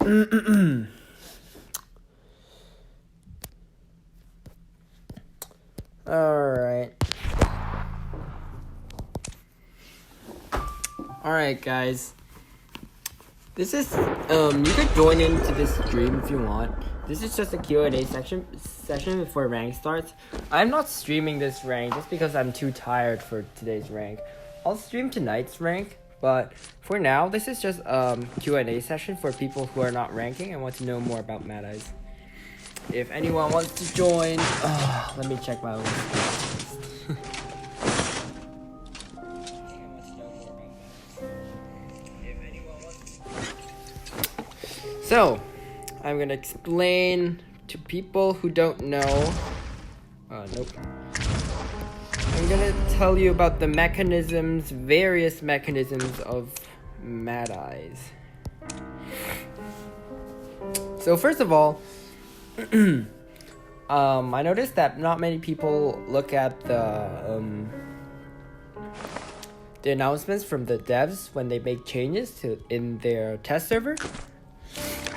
Alright guys, this is you could join into this stream if you want. This is just a Q&A session before rank starts. I'm not streaming this rank just because I'm too tired for today's rank. I'll stream tonight's rank, but for now this is just Q&A session for people who are not ranking and want to know more about Mad Eyes. If anyone wants to join, let me check my list. So, I'm gonna explain to people who don't know. Nope. I'm gonna tell you about the various mechanisms of Mad Eyes. So first of all, I noticed that not many people look at the announcements from the devs when they make changes in their test server.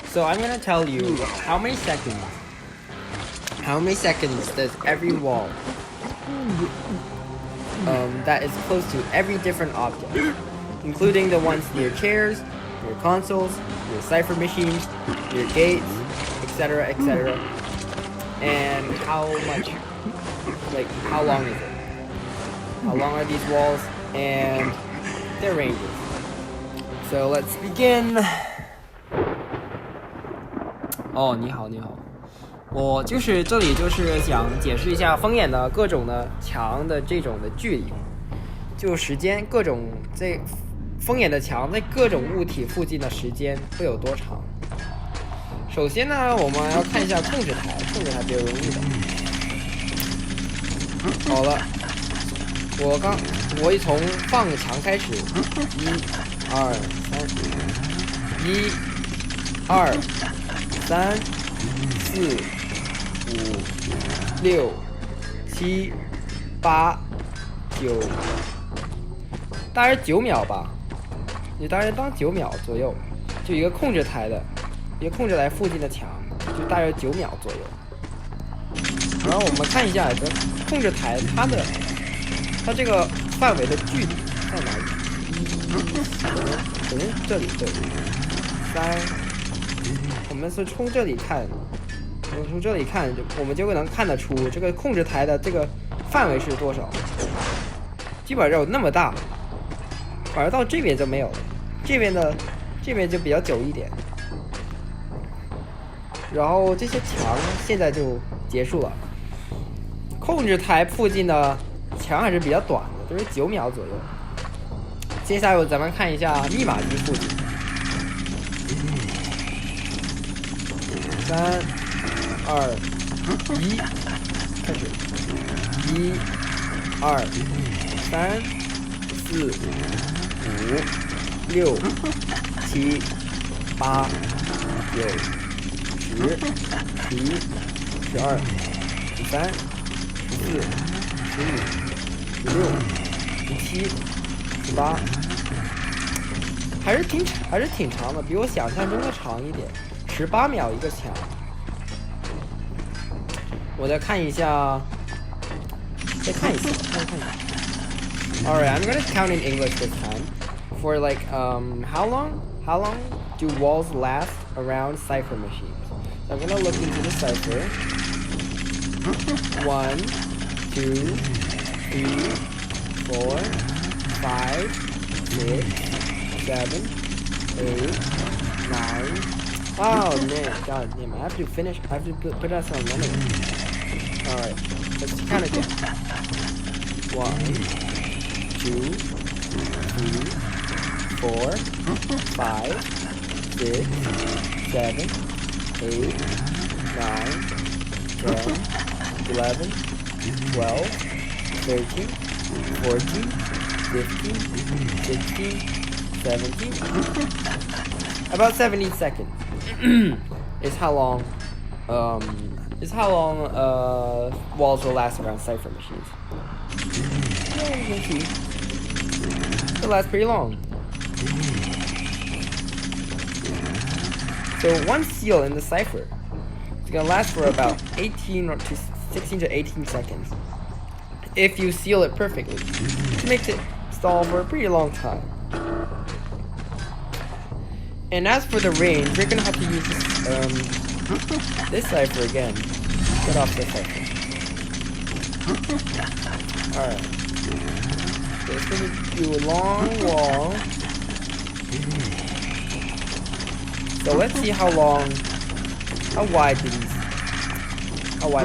So I'm gonna tell you how many seconds does every wall that is close to every different object, including the ones near chairs, your consoles, your cipher machines, your gates, etc., etc. And how long is it? How long are these walls and their ranges? So let's begin. 你好，我这里想解释一下风眼的各种的墙的这种的距离，就时间各种风眼的墙在各种物体附近的时间会有多长。首先呢，我们要看一下控制台比较容易的。好了，我从放墙开始，1、2、3，1、2、3、4、5、6、7、8、9，大约9秒吧，你大约当9秒左右，就一个控制台附近的墙，就大约9秒左右。然后我们看一下这控制台它这个范围的距离在哪里？首先这里3。我们是从这里看，我们就能看得出这个控制台的这个范围是多少。基本上有那么大，反而到这边就没有了。这边就比较久一点。然后这些墙现在就结束了。控制台附近的墙还是比较短的，都是9秒左右。接下来咱们看一下密码机附近。3、2、1，开始。1、2、3、4、5、6、7、8、9、10、11、12、13、14、15、16、17、18，还是挺长的，比我想象中的长一点。18秒一个墙。我再看一下。Alright, I'm gonna count in English this time. For how long do walls last around cipher machines? So I'm gonna look into the cipher. 1, 2, 3, 4, 5, 6, 7, 8, 9. Oh man, god damn it. I have to put us on running. Alright, let's count again. 1, 2, 3, 4, 5, 6, 7, 8, 9, 10, 11, 12, 13, 14, 15, 16, 17. About 17 seconds. is how long walls will last around cipher machines. Yeah, you can see. It'll last pretty long. So one seal in the cipher is gonna last for about 18 or 16 to 18 seconds. If you seal it perfectly, it makes it stall for a pretty long time. And as for the range, we're gonna have to use this cipher again. Get off this cipher. Alright. So it's gonna do a long wall. So let's see how wide do these walls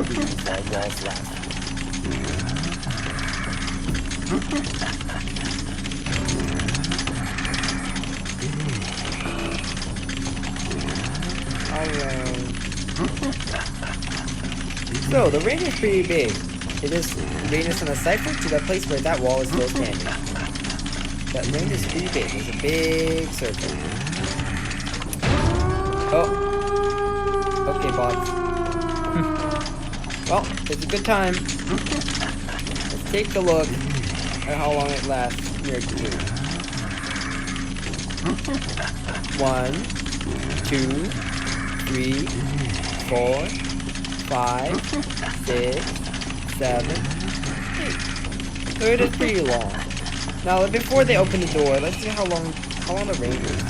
last. So the range is pretty big. It is radius from the cipher to the place where that wall is still standing. That range is pretty big. It's a big circle. Oh. Okay, bots. Well, it's a good time. Let's take a look at how long it lasts near 2. 1, 2, 3, 4, 5, 6, 7, 8. So it is pretty long. Now, before they open the door, let's see how long the range is.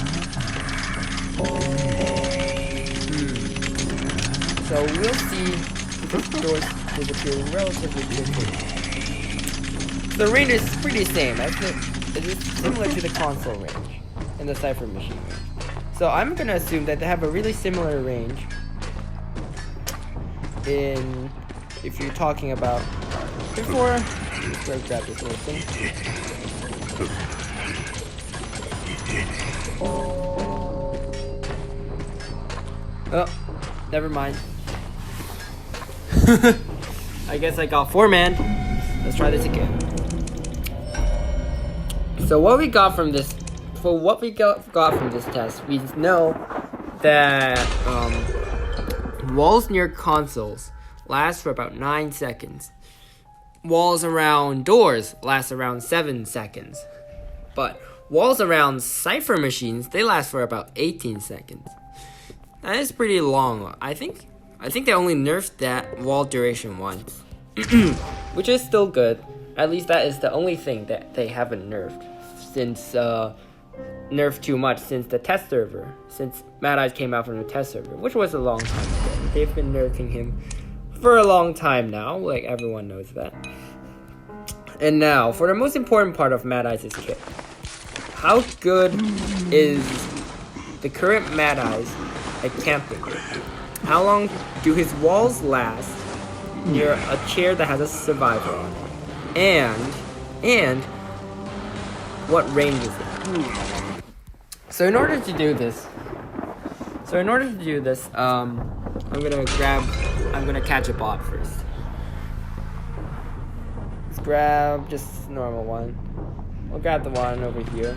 So we'll see if the doors disappear relatively quickly. The range is pretty same. It is similar to the console range and the cipher machine range. So I'm gonna assume that they have a really similar range if you're talking about before I grab this little thing. Oh, never mind. I guess I got 4 man. Let's try this again. So what we got from this test, we know that walls near consoles last for about 9 seconds. Walls around doors last around 7 seconds. But walls around cipher machines, they last for about 18 seconds. That is pretty long. I think they only nerfed that wall duration once. Which is still good. At least that is the only thing that they haven't nerfed since nerfed too much since the test server. Since Mad Eyes came out from the test server, which was a long time ago. They've been nerfing him for a long time now, like everyone knows that. And now, for the most important part of Mad Eyes' kit. How good is the current Mad Eyes at camping? How long do his walls last near a chair that has a survivor on it? And what range is it? So in order to do this, I'm gonna catch a bot first. Let's grab just a normal one. We'll grab the one over here.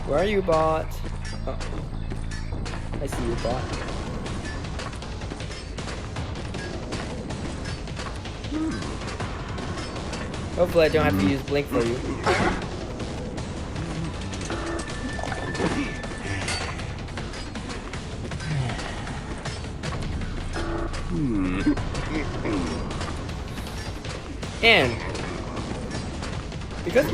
Where are you, bot? Oh. I see you, bot. Hopefully I don't have to use blink for you. And because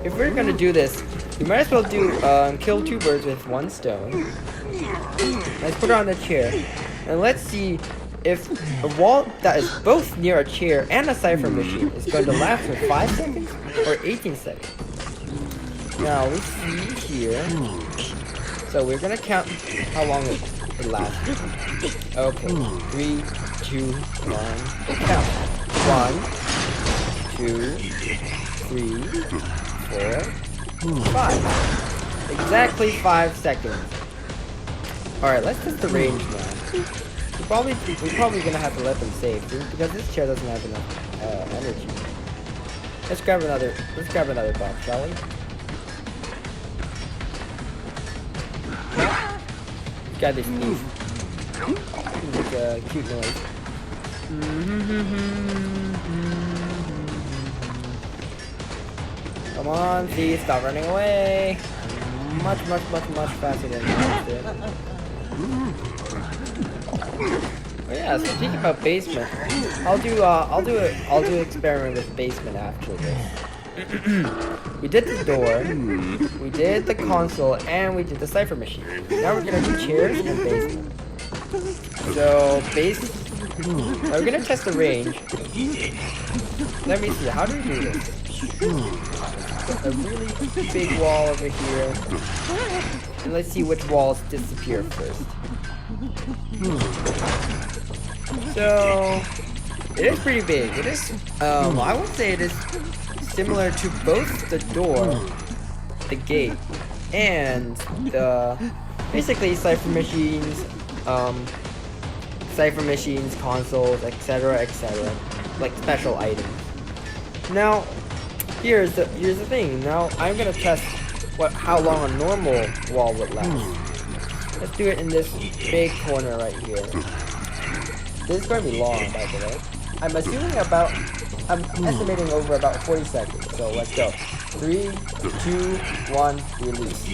if we're gonna do this, we might as well do kill 2 birds with 1 stone. Let's put her on the chair, and let's see if a wall that is both near a chair and a cipher machine is going to last for 5 seconds or 18 seconds. Now we see here. So we're gonna count how long it lasts. Okay, 3, 2, 1. Count. 1, 2, 3, 4, 5. Exactly 5 seconds. Alright, let's test the range now. We're probably gonna have to let them save because this chair doesn't have enough energy. Let's grab another box, shall we? Got this sneeze. Like a cute noise. Come on, please stop running away. Much faster than you did. Oh yeah, so speaking about basement, I'll do an experiment with basement after this. We did the door, we did the console, and we did the cipher machine. Now we're gonna do chairs and basement. So now we're gonna test the range. Let me see, how do we do this? A really big wall over here. And let's see which walls disappear first. So it is pretty big. It is I would say it is similar to both the door, the gate, and the basically cipher machines, consoles, etc., like special items. Now, here's the thing. Now I'm gonna test how long a normal wall would last. Let's do it in this big corner right here. This is going to be long, by the way. I'm estimating over about 40 seconds. So let's go. 3, 2, 1, release.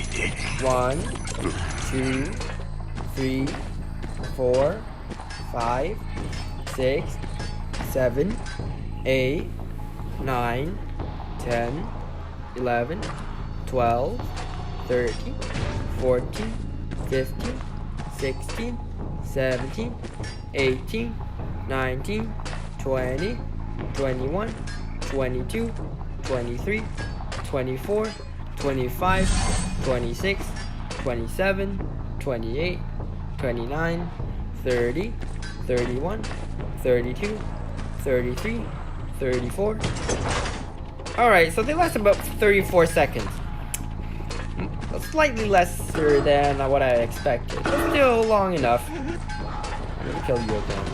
1, 2, 3, 4, 5, 6, 7, 8, 9, 10, 11, 12, 13, 14, 15, 16, 17, 18, 19, 20, 21, 22, 23, 24, 25, 26, 27, 28, 29, 30, 31, 32, 33, 34. Alright, so they last about 34 seconds. Slightly lesser than what I expected, but still long enough. I'm gonna kill you again.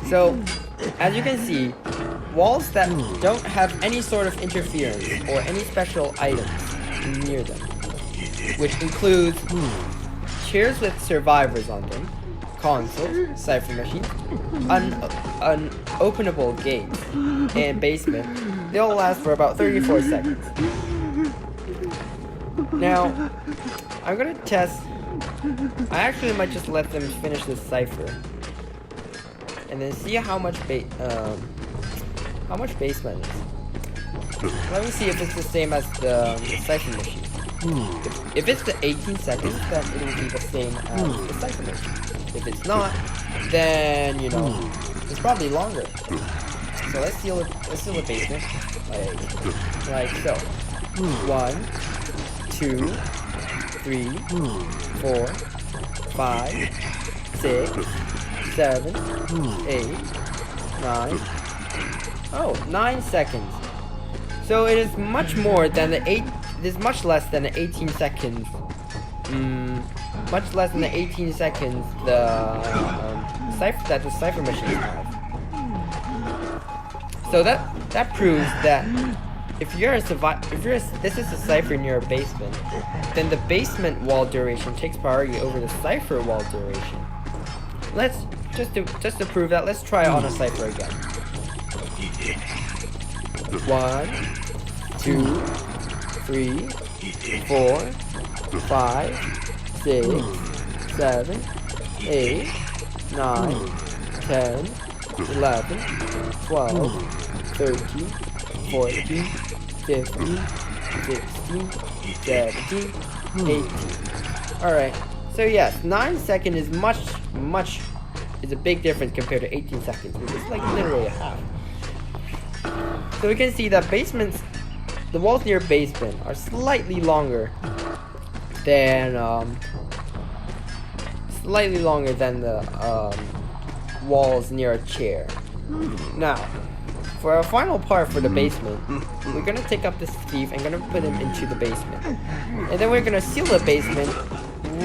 So, as you can see, walls that don't have any sort of interference or any special items near them, which includes chairs with survivors on them, consoles, cipher machines, an openable gate, and basement, they'll last for about 34 seconds. Now, I'm gonna test. I actually might just let them finish this cipher, and then see how much basement is. Let me see if it's the same as the cipher machine. If it's the 18 seconds, then it will be the same as the cipher machine. If it's not, then it's probably longer. So let's seal the basement like so. 1, 2, 3, 4, 5, 6, 7, 8, 9. Oh, 9 seconds. So it is much more than the 8. It is much less than the 18 seconds. Much less than the 18 seconds that the cipher machines have. So that proves that if this is a cipher near a basement, then the basement wall duration takes priority over the cipher wall duration. Let's just to prove that, let's try it on a cipher again. 1, 2, 3, 4, 5, 6, 7, 8, 9, 10, 11, 12, 13, 14, 15, 16, 17, 18. Alright, so yes, 9 seconds is is a big difference compared to 18 seconds, which is like literally a half. So we can see that the walls near basement are slightly longer than the walls near a chair. Now, for our final part for the basement, we're gonna take up this thief and gonna put him into the basement, and then we're gonna seal the basement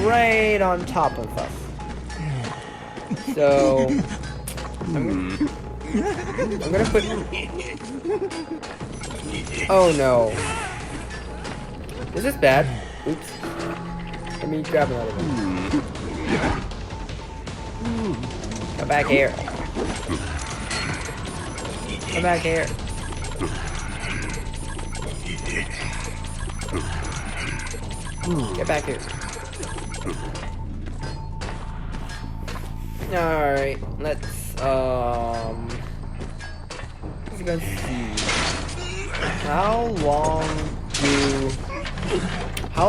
right on top of us. So I'm gonna put. Oh no! Is this bad? Oops. Let me grab another one. Come back here. Come back here. Get back here. Alright, let's see. How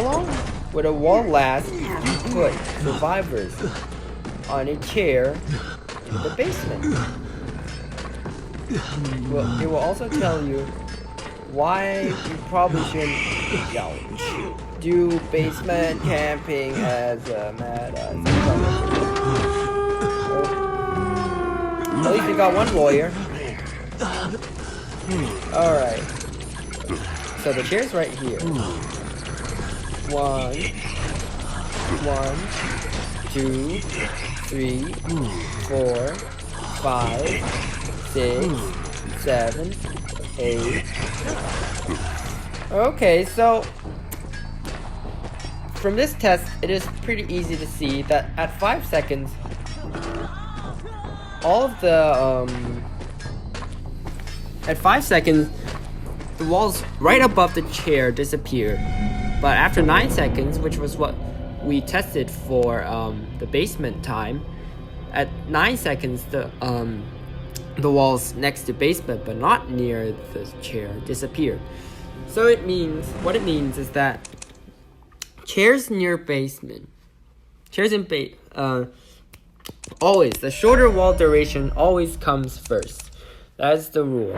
long would a wall last if you put survivors on a chair in the basement? Well, it will also tell you why you probably shouldn't do basement camping as a mad At least we got one lawyer. Alright. So the chair's right here. 1, 2, 3, 4, 5, 6, 7, 8. Okay, so from this test, it is pretty easy to see that at 5 seconds, all of the at 5 seconds, the walls right above the chair disappeared. But after 9 seconds, which was what we tested for the basement time, at 9 seconds the walls next to basement but not near the chair disappeared. So what it means is that chairs near basement, always the shorter wall duration always comes first. That's the rule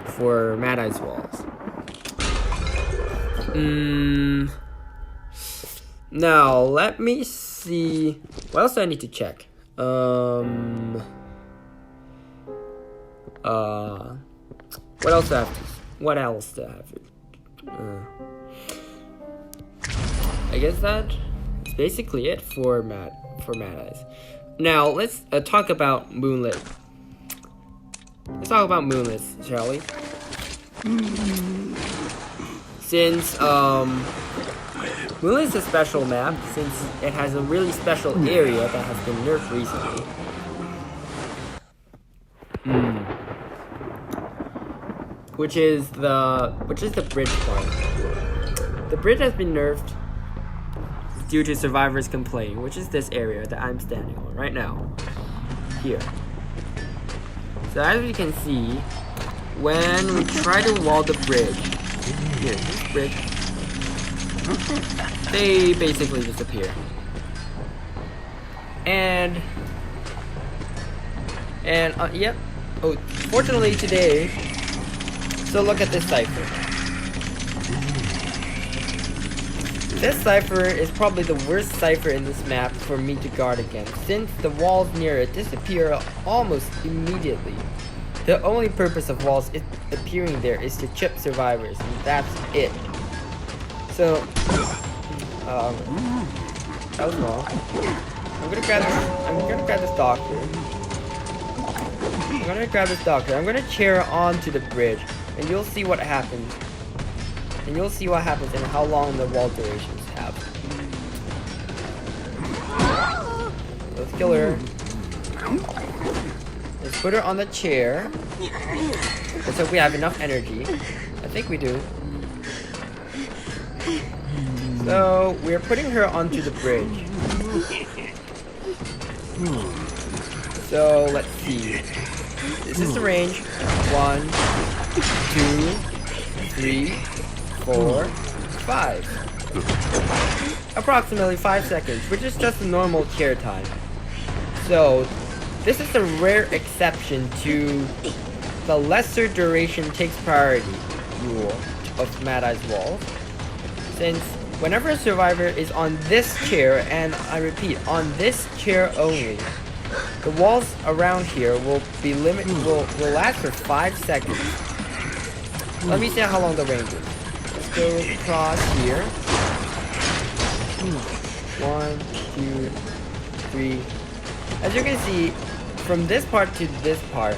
for Mad Eye's walls. Now let me see. What else do I need to check? What else do I have to? What else do I have to? I guess that's basically it for Mad Eyes. Now let's talk about Moonlit. Let's talk about Moonlit, shall we? Since Moonlit is a special map, since it has a really special area that has been nerfed recently. Which is the bridge part. The bridge has been nerfed due to survivors complaining, which is this area that I'm standing on right now. Here. So as we can see, when we try to wall the bridge, here, this bridge, they basically disappear. And yep. Oh, fortunately today, so look at this cipher. This cipher is probably the worst cipher in this map for me to guard against, since the walls near it disappear almost immediately. The only purpose of walls appearing there is to chip survivors, and that's it. So, that was wrong. I'm gonna grab this doctor. I'm gonna chair onto the bridge, and you'll see what happens. And you'll see what happens and how long the wall durations have. Let's kill her. Let's put her on the chair. Let's hope we have enough energy. I think we do. So, we're putting her onto the bridge. So, let's see. This is the range. 1, 2, 3, 4, 5. Approximately 5 seconds, which is just a normal chair time. So, this is the rare exception to the lesser duration takes priority rule of Mad Eye's walls. Since whenever a survivor is on this chair, and I repeat, on this chair only, the walls around here will be will last for 5 seconds. Let me see how long the range is. Let's go across here. 1, 2, 3. As you can see, from this part to this part,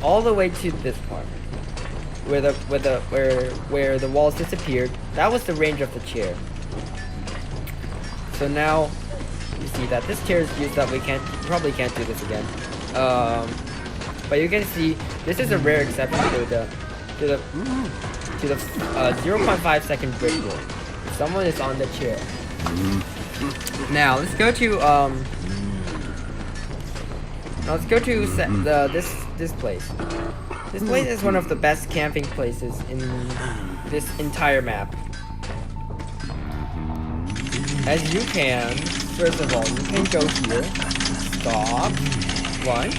all the way to this part, where the walls disappeared, that was the range of the chair. So now you see that this chair is used up. We probably can't do this again. But you can see this is a rare exception to the 0.5 second brick rule. Someone is on the chair. Now let's go to this place. This place is one of the best camping places in this entire map. As you can, first of all, you can go here, stop, one,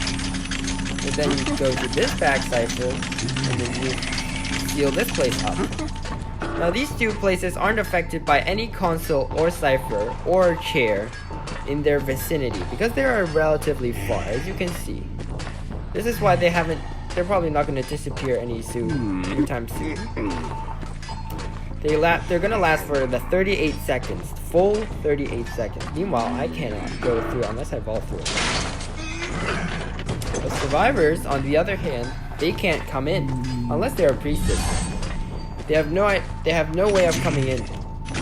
and then you go to this back cipher, and then you seal this place up. Now these two places aren't affected by any console or cipher or chair in their vicinity because they are relatively far, as you can see. This is why they're probably not going to disappear anytime soon. They're going to last for the 38 seconds, full 38 seconds. Meanwhile, I cannot go through unless I vault through it. The survivors, on the other hand, they can't come in unless they're a priestess. They have no way of coming in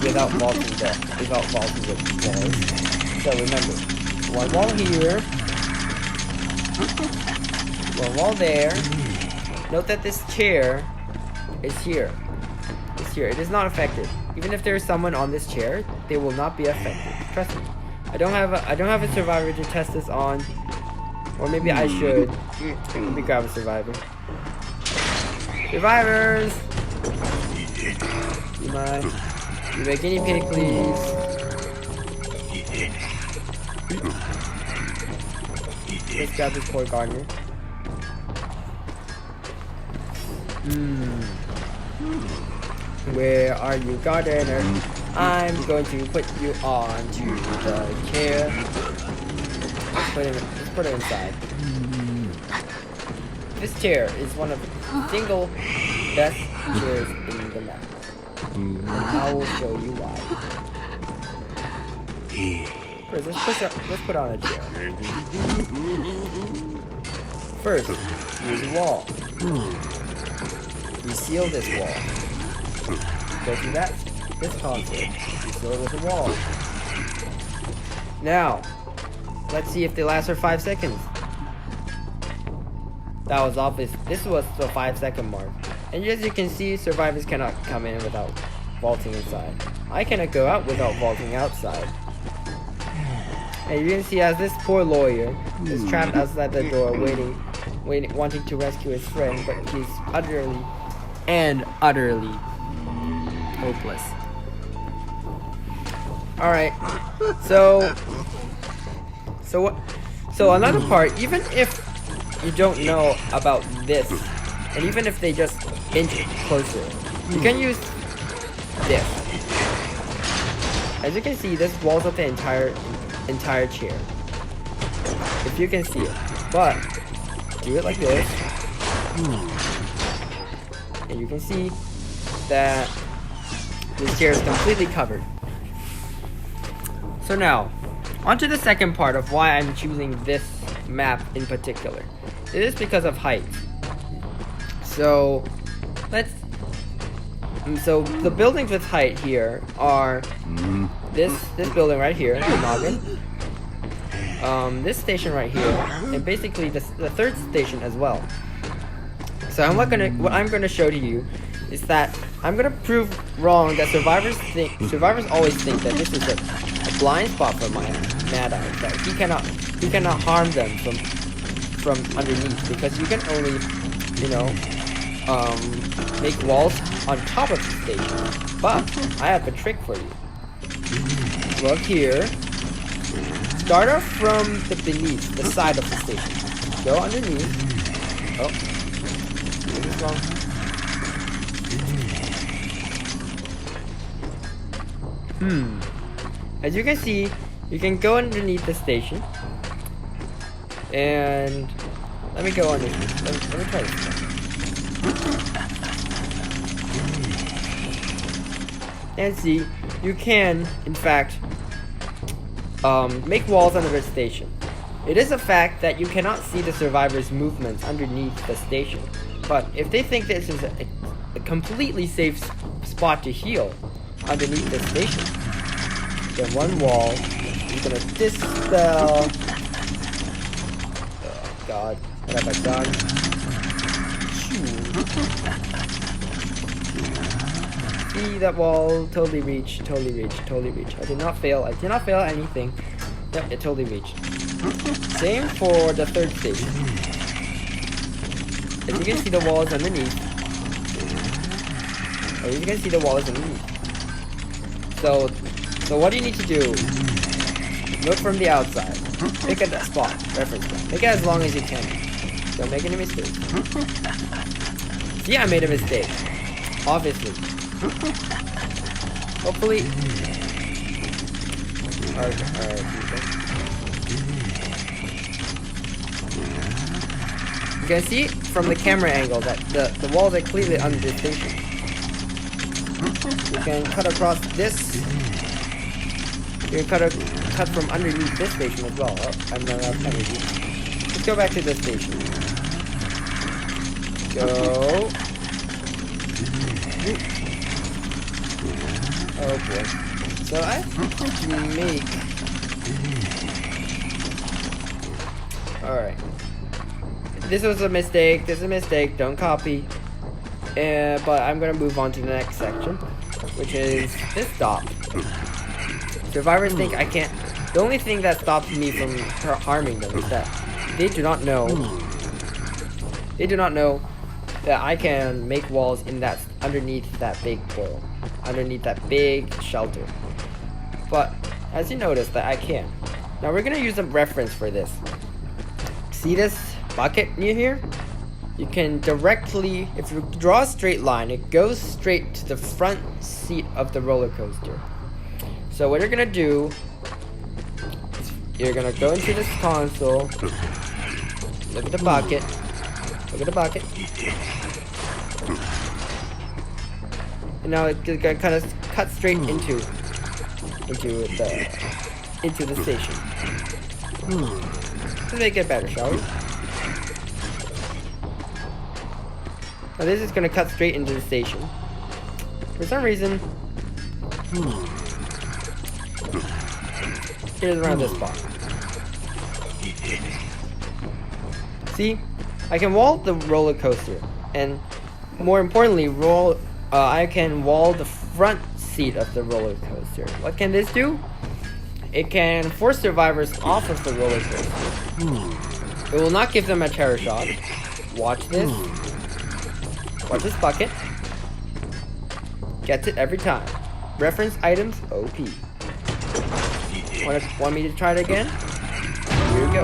without vaulting the walls. So remember, one wall here, one wall there. Note that this chair is here. It's here. It is not affected. Even if there is someone on this chair, they will not be affected. Trust me. I don't have a survivor to test this on, or maybe I should. Let me grab a survivor. Survivors. You my guinea pig, please. Let's grab this poor gardener. Where are you, gardener? I'm going to put you onto the chair. Let's put it inside. This chair is one of the single best chairs in the map. And I will show you why. First, let's put on a chair. First, use a wall. We seal this wall. Go through this console. We seal it with a wall. Now, let's see if they last for 5 seconds. That was obvious. This was the 5-second mark. And as you can see, survivors cannot come in without vaulting inside. I cannot go out without vaulting outside. And you can see as this poor lawyer is trapped outside the door waiting, wanting to rescue his friend, but he's utterly hopeless. Alright, so another part, even if you don't know about this, and even if they just inch closer, you can use this. As you can see, this walls up the entire chair, if you can see it. But do it like this, and you can see that this chair is completely covered. So now, onto the second part of why I'm choosing this map in particular. It is because of height. So the buildings with height here are this building right here, the noggin, this station right here, and basically the third station as well. So what I'm gonna show to you is that I'm gonna prove wrong that survivors always think that this is a blind spot for my Mad Eye, that he cannot harm them from underneath, because you can only, make walls on top of the station. But I have a trick for you. Look here. Start off from the side of the station. Go underneath. Oh, this is wrong. As you can see, you can go underneath the station. And let me go underneath. Let me try this. And see, you can, in fact, make walls under the station. It is a fact that you cannot see the survivors' movements underneath the station. But if they think this is a completely safe spot to heal underneath the station, then one wall is gonna dispel. Oh God, What have I done? See that wall? Totally reach. Totally reach. Totally reach. I did not fail. I did not fail anything. Yep, it totally reached. Same for the third stage. As you can see, the wall is underneath. As you can see, the wall is underneath. So what do you need to do? Look from the outside. Pick a spot, reference spot. Make it as long as you can. Don't make any mistakes. See, I made a mistake. Obviously. Hopefully. Alright. You can see from the camera angle that the walls are clearly under this station. You can cut across this. You can cut from underneath this station as well. Oh, I'm not out of energy. Let's go back to this station. Go. Oh boy. So I have to make. Alright. This was a mistake. This is a mistake. Don't copy. But I'm gonna move on to the next section, which is this stop. Survivors think I can't. The only thing that stops me from harming them is that they do not know. They do not know that I can make walls in that underneath that big bowl, underneath that big shelter. But as you notice that I can. Now we're gonna use a reference for this. See this bucket near here? You can directly, if you draw a straight line, it goes straight to the front seat of the roller coaster. So what you're gonna do is you're gonna go into this console, look at the bucket, and now it's gonna kind of cut straight into the station. Let's make it better, shall we? Now this is gonna cut straight into the station. For some reason, it is around this spot. See, I can wall the roller coaster, and more importantly, I can wall the front seat of the roller coaster. What can this do? It can force survivors off of the roller coaster. It will not give them a terror shock. Watch this. Watch this bucket. Gets it every time. Reference items OP. Want me to try it again? Here we go.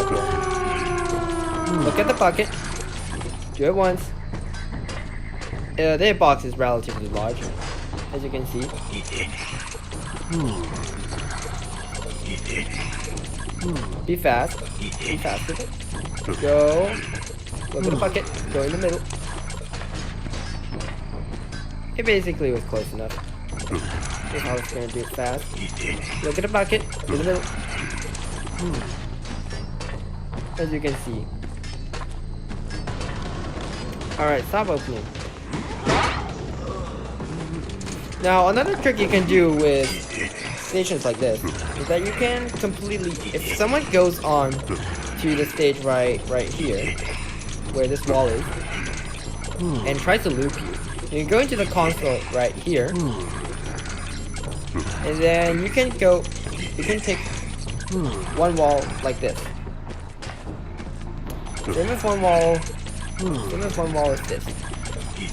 Okay. Look at the bucket. Do it once. The hitbox is relatively large, as you can see. Be fast. Be fast with it. Go. Look at the bucket. Go in the middle. It basically was close enough. If I was gonna do it fast. Look at the bucket. In the middle. As you can see. Alright, stop opening. Now, another trick you can do with stations like this is that you can completely, if someone goes on to the stage right here, where this wall is, and tries to loop you can go into the console right here, and then you can take one wall like this. Same with one wall is this.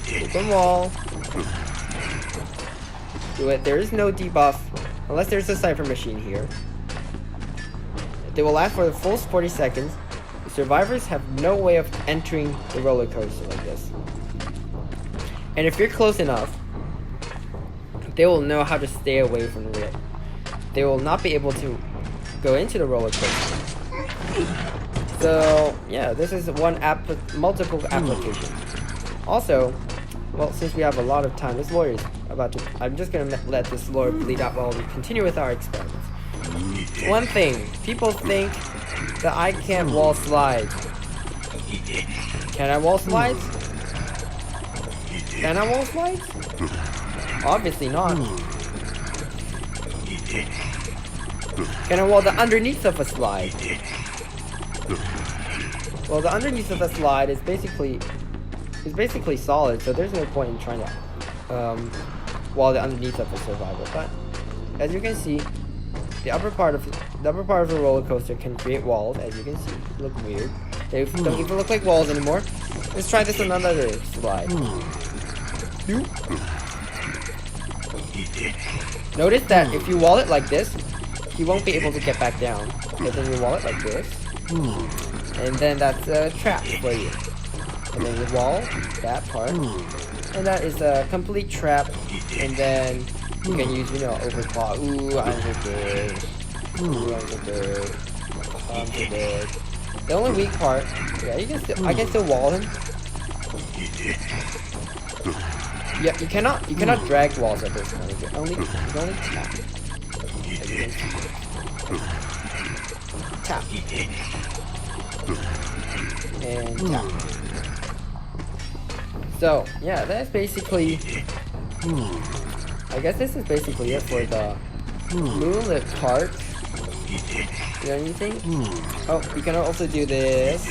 Take one wall. Do it. There is no debuff unless there's a cipher machine here. They will last for the full 40 seconds. The survivors have no way of entering the roller coaster like this. And if you're close enough, they will know how to stay away from the rail. They will not be able to go into the roller coaster. So yeah, this is multiple applications. Also, well, since we have a lot of time, this lawyer is about to. I'm just gonna let this lawyer bleed out while we continue with our experiments. One thing, people think that I can't wall slides. Can I wall slides? Can I wall slides? Obviously not. Can I wall the underneath of a slide? Well, the underneath of the slide is basically solid, so there's no point in trying to wall the underneath of the survivor. But as you can see, the upper part of the roller coaster can create walls. As you can see, look weird. They don't even look like walls anymore. Let's try this on another slide. Notice that if you wall it like this, you won't be able to get back down. But then you wall it like this, and then that's a trap for you. And then you wall that part, and that is a complete trap. And then you can use, overclock. Ooh, I'm so good. Ooh, I'm so good. I'm so good. The only weak part, yeah, I can still wall him. Yeah, you cannot drag walls at this point. You can only tap. As you can see. Tap. And tap. So, yeah, that's basically... I guess this is basically it for the moonlit part. You know anything? Oh, you can also do this.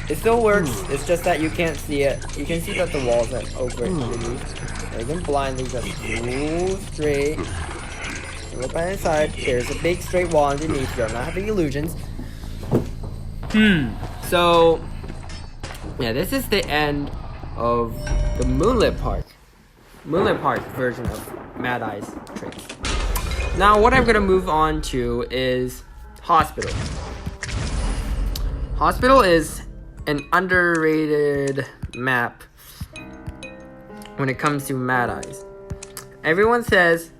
It still works, it's just that you can't see it. You can see that the walls are over underneath. And you can blindly just move straight. Look by the side, there's a big straight wall underneath. You're not having illusions. So, yeah, this is the end of the Moonlit Park version of Mad Eye's tricks. Now, what I'm gonna move on to is Hospital. Hospital is an underrated map when it comes to Mad Eyes. Everyone says,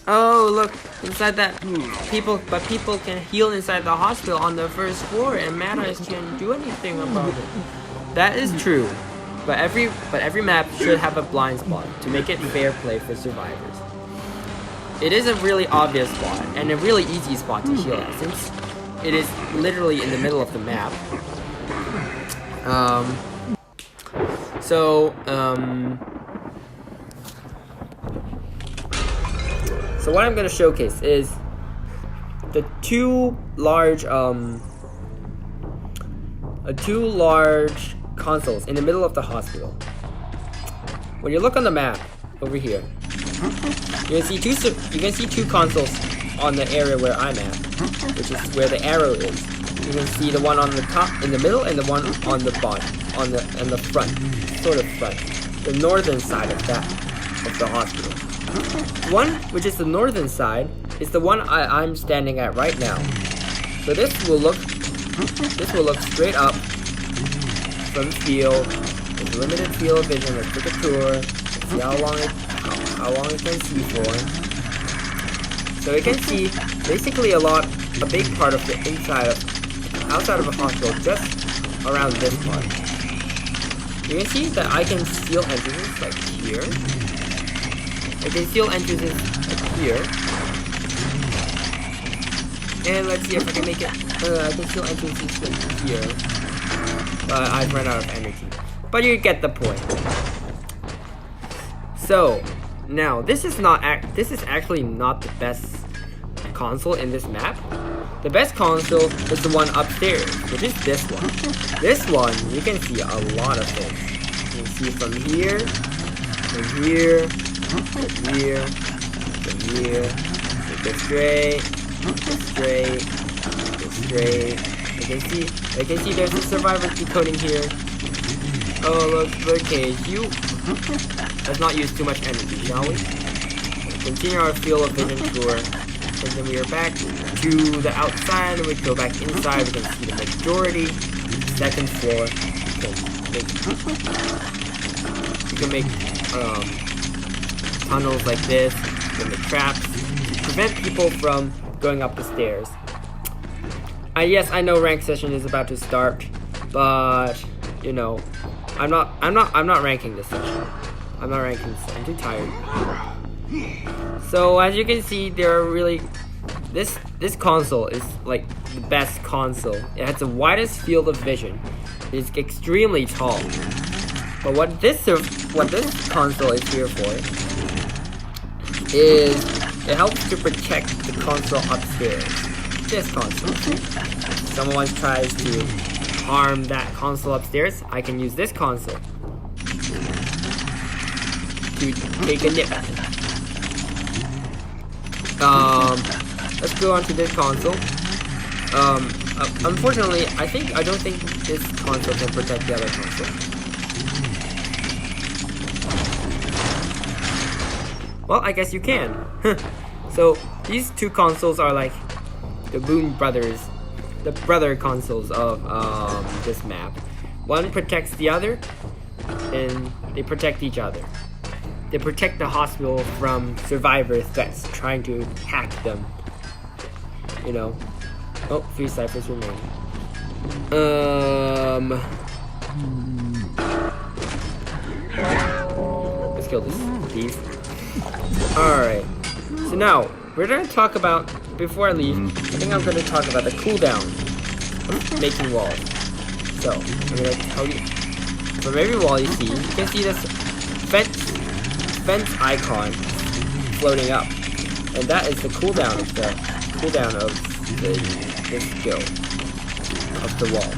oh, look, inside that people can heal inside the hospital on the first floor and Mad Eyes can't do anything about it. That is true, but every map should have a blind spot to make it fair play for survivors. It is a really obvious spot and a really easy spot to heal at, since it is literally in the middle of the map. So what I'm gonna showcase is the two large consoles in the middle of the hospital. When you look on the map over here, you can see two consoles on the area where I'm at, which is where the arrow is. You can see the one on the top, in the middle, and the one on the bottom, on the front, sort of front, the northern side of the hospital. One, which is the northern side, is the one I'm standing at right now. So this will look straight up from the field, with limited field of vision. Let's take a tour, let's see how long it can see for. So we can see basically a big part of the outside of a hospital, just around this part. You can see that I can seal entrances like here. I can seal entrances like here. And let's see if I can make it. I can seal entrances like here. But I've run out of energy. But you get the point. So now this is actually not the best console in this map. The best console is the one upstairs, which is this one. This one, you can see a lot of things. You can see from here, from here, from here, from here. Go straight, straight, straight. I can see there's a survivor decoding here. Oh, look, okay, let's not use too much energy, shall we? Continue our field of vision tour. And then we are back to the outside, and we go back inside. We can see the majority, second floor. You can make tunnels like this, and the traps, to prevent people from going up the stairs. Yes, I know rank session is about to start, but I'm not ranking this session. I'm not ranking this. I'm too tired. So as you can see, there are really this console is like the best console. It has the widest field of vision. It's extremely tall. But what this console is here for is it helps to protect the console upstairs. this console. If someone tries to harm that console upstairs, I can use this console to take a nip at it. Let's go on to this console. Unfortunately, I don't think this console can protect the other console. Well, I guess you can. So these two consoles are like the Boom Brothers, the brother consoles of this map. One protects the other, and they protect each other. They protect the hospital from survivor threats trying to hack them. You know. Oh, 3 ciphers remain. Let's kill this thief. Alright. So now, we're gonna talk about, before I leave, I think I'm gonna talk about the cooldown of making walls. So, I'm gonna tell you, from every wall you can see this fence icon floating up. And that is the cooldown of the skill of the wall.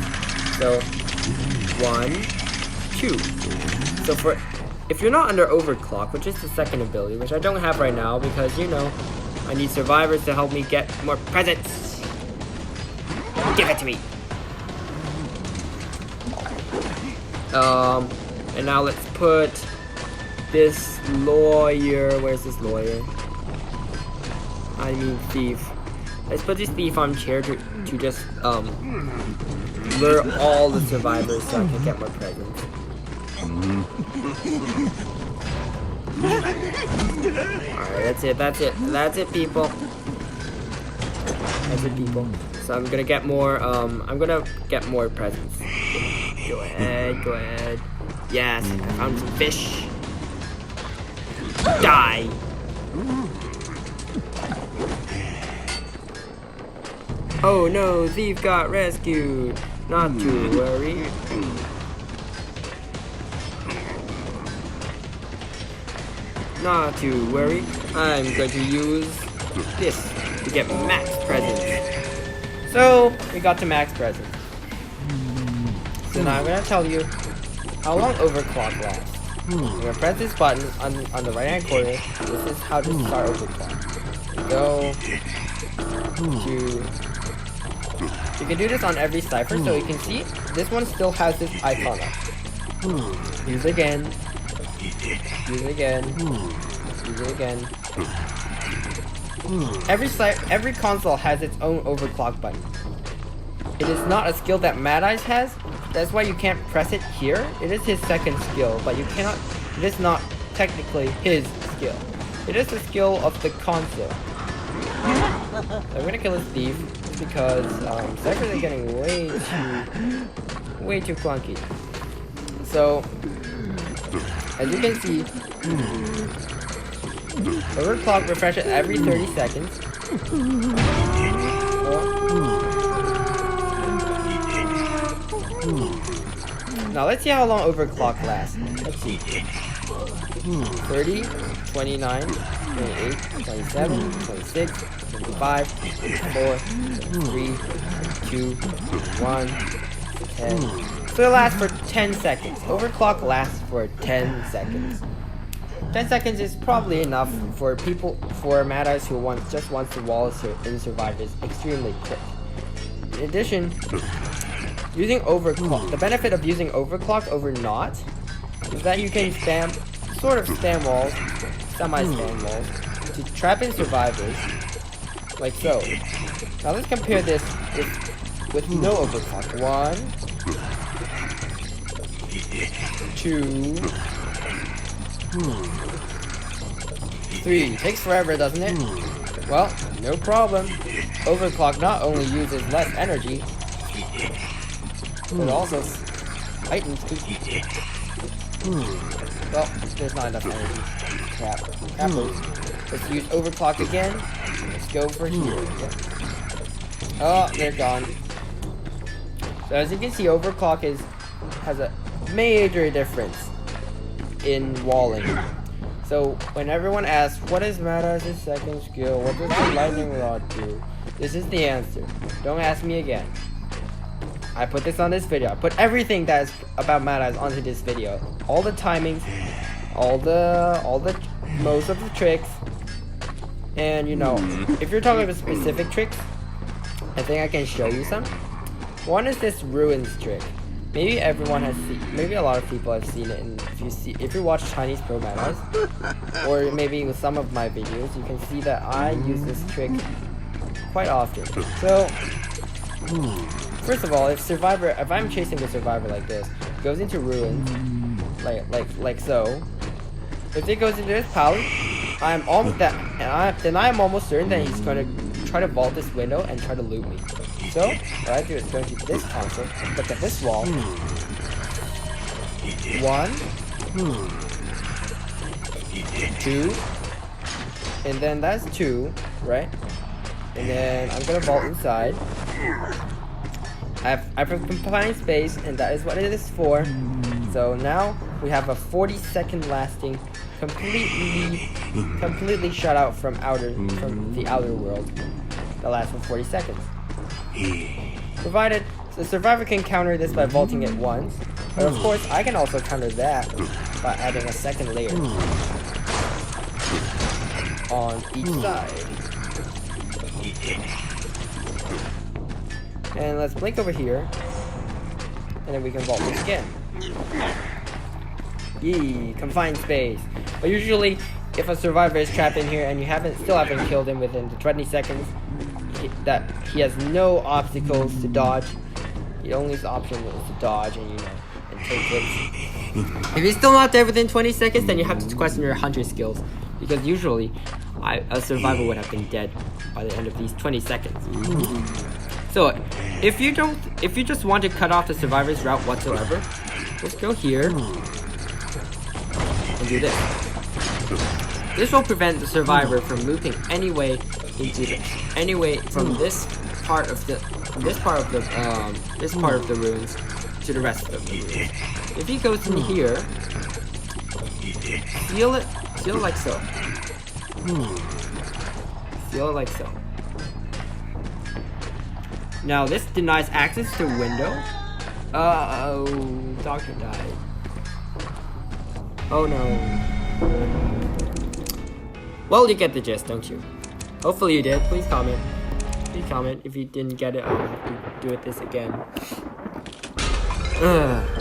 So 1, 2. So if you're not under overclock, which is the second ability, which I don't have right now because you know I need survivors to help me get more presents. Give it to me. And now let's put this lawyer. Where's this lawyer? I mean thief. Let's put this thief on chair to just lure all the survivors so I can get more presents. Alright, that's it people. That's it people. So I'm gonna get more presents. Go ahead. Yes, I found some fish. Die! Oh no, thief got rescued. Not to worry. Not to worry. I'm going to use this to get max presents. So, we got to max presents. So now I'm going to tell you how long overclock lasts. You're going to press this button on the right hand corner. This is how to start overclock. Go to... You can do this on every cipher, so you can see this one still has this icon up. Use it again. Use it again. Use it again. Every console has its own overclock button. It is not a skill that Mad Eyes has. That's why you can't press it here. It is his second skill, but you cannot. It is not technically his skill. It is the skill of the console. I'm gonna kill this thief because ciphers are getting way too clunky. So, as you can see, overclock refreshes every 30 seconds. Now let's see how long overclock lasts. Let's see. 30, 29, 28, 27, 26, 25, 24, 3, 2, 1, 10. So it lasts for 10 seconds. Overclock lasts for 10 seconds. 10 seconds is probably enough for Mad Eyes who just wants to wall in survivors extremely quick. In addition, using overclock, the benefit of using overclock over not is that you can sort of spam walls, semi-spam walls, to trap in survivors, like so. Now let's compare this with no overclock. 1, 2, 3. Takes forever, doesn't it? Well, no problem. Overclock not only uses less energy, but also heightens speed. Well, there's not enough energy. Crappers. Let's use overclock again. Let's go for here. Oh, they're gone. So as you can see, overclock has a major difference in walling. So when everyone asks, what is Mad Eyes' second skill? What does the lightning rod do? This is the answer. Don't ask me again. I put this on this video. I put everything that is about Mad Eyes onto this video. All the timings, most of the tricks. And you know, if you're talking about specific tricks, I think I can show you some. One is this ruins trick. Maybe everyone has seen, maybe a lot of people have seen it, and if you watch Chinese Pro Mad Eyes, or maybe with some of my videos, you can see that I use this trick quite often. So, first of all, if I'm chasing a survivor like this, it goes into ruins, like so. If it goes into this palace, then I am almost certain that he's going to try to vault this window and try to loot me. So, what I do is go to this console, look at this wall. 1, 2, and then that's 2, right? And then I'm gonna vault inside. I have a confined space, and that is what it is for. So now we have a 40-second lasting, completely shut out from the outer world. That lasts for 40 seconds. Provided the survivor can counter this by vaulting it once, but of course I can also counter that by adding a second layer on each side. And let's blink over here, and then we can vault this again. Yee, confined space. But usually, if a survivor is trapped in here and you still haven't killed him within the 20 seconds, that he has no obstacles to dodge. The only option is to dodge and take hits. If he's still not there within 20 seconds, then you have to question your hunter skills, because usually a survivor would have been dead by the end of these 20 seconds. So if you just want to cut off the survivor's route whatsoever, just go here and do this. This will prevent the survivor from looping anyway from this part of the ruins to the rest of the ruins. If he goes in here, seal it like so. Seal it like so. Now this denies access to window. Oh, Doctor died. Oh no. Well, you get the gist, don't you? Hopefully you did. Please comment. Please comment. If you didn't get it, I'll have to do this again.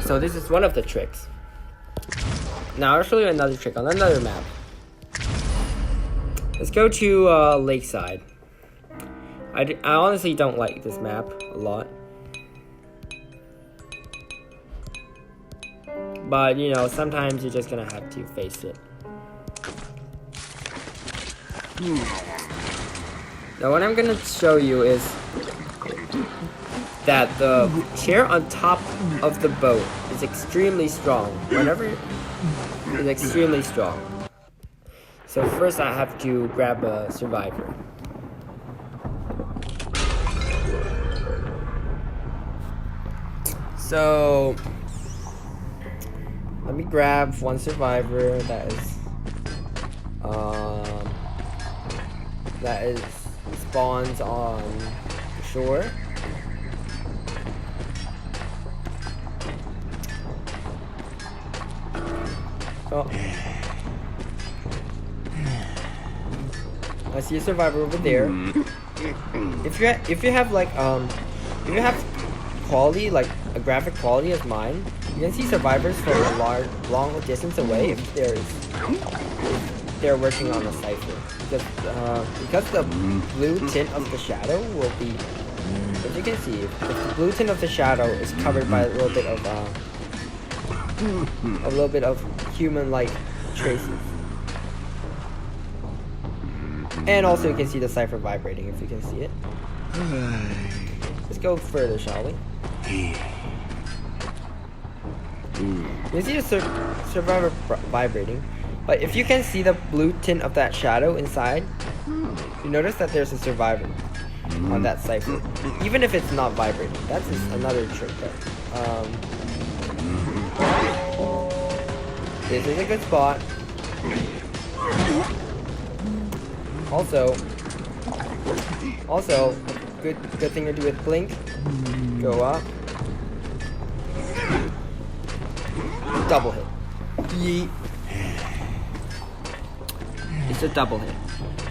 So this is one of the tricks. Now I'll show you another trick on another map. Let's go to Lakeside. I honestly don't like this map a lot. But, you know, sometimes you're just gonna have to face it. Now what I'm gonna show you is that the chair on top of the boat is extremely strong. It's extremely strong. So first I have to grab a survivor. So let me grab one survivor that is spawns on the shore. Oh. I see a survivor over there. If you have quality, like a graphic quality as mine, you can see survivors from a long distance away if they're working on a cipher. Because the blue tint of the shadow will be, as you can see, if the blue tint of the shadow is covered by a little bit of human-like traces. And also you can see the cipher vibrating, if you can see it. Let's go further, shall we? You can see the survivor vibrating, but if you can see the blue tint of that shadow inside, you notice that there's a survivor on that cipher, even if it's not vibrating. That's just another trick there. This is a good spot. Also, Also, good thing to do with blink. Go up. Double hit. Yeet. It's a double hit.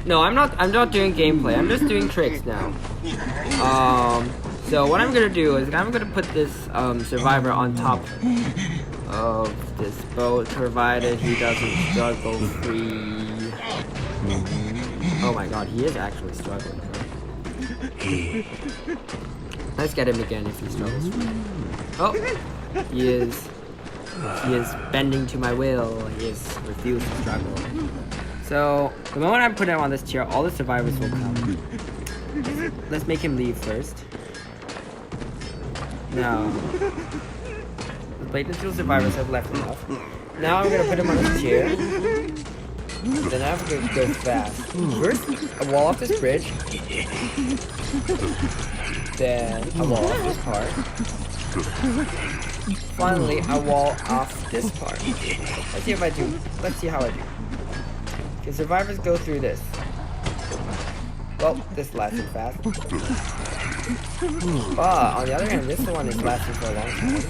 No, I'm not doing gameplay. I'm just doing tricks now. So what I'm gonna do is I'm gonna put this survivor on top of this boat, provided he doesn't struggle free. Oh my god, he is actually struggling. Let's get him again if he struggles free. Oh, he is bending to my will. He is refused to struggle. So the moment I put him on this chair, all the survivors will come. Let's make him leave first. Now, the blatant steel survivors have left enough. Now I'm gonna put him on this chair. Then I'm gonna go fast. First, a wall off this bridge. Then a wall off this part. Finally, a wall off this part. Let's see if I do. Let's see how I do. Okay, survivors go through this. Well, this lasted fast. But on the other hand, this one is lasting for a long time.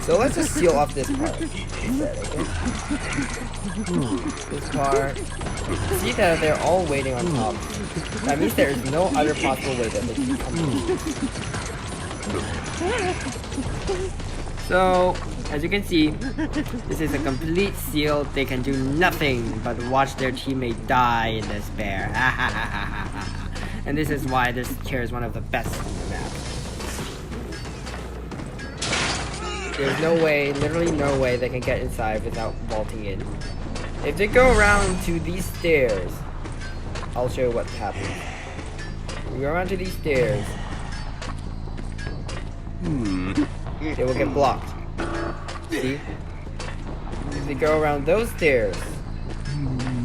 So let's just seal off this part instead, okay? This part. See that they're all waiting on top. That means there is no other possible way that they can come in. So, as you can see, this is a complete seal. They can do nothing but watch their teammate die in despair. And this is why this chair is one of the best on the map. There's no way, literally no way, they can get inside without vaulting in. If they go around to these stairs, I'll show you what happens. If we go around to these stairs, they will get blocked. See? If they go around those stairs,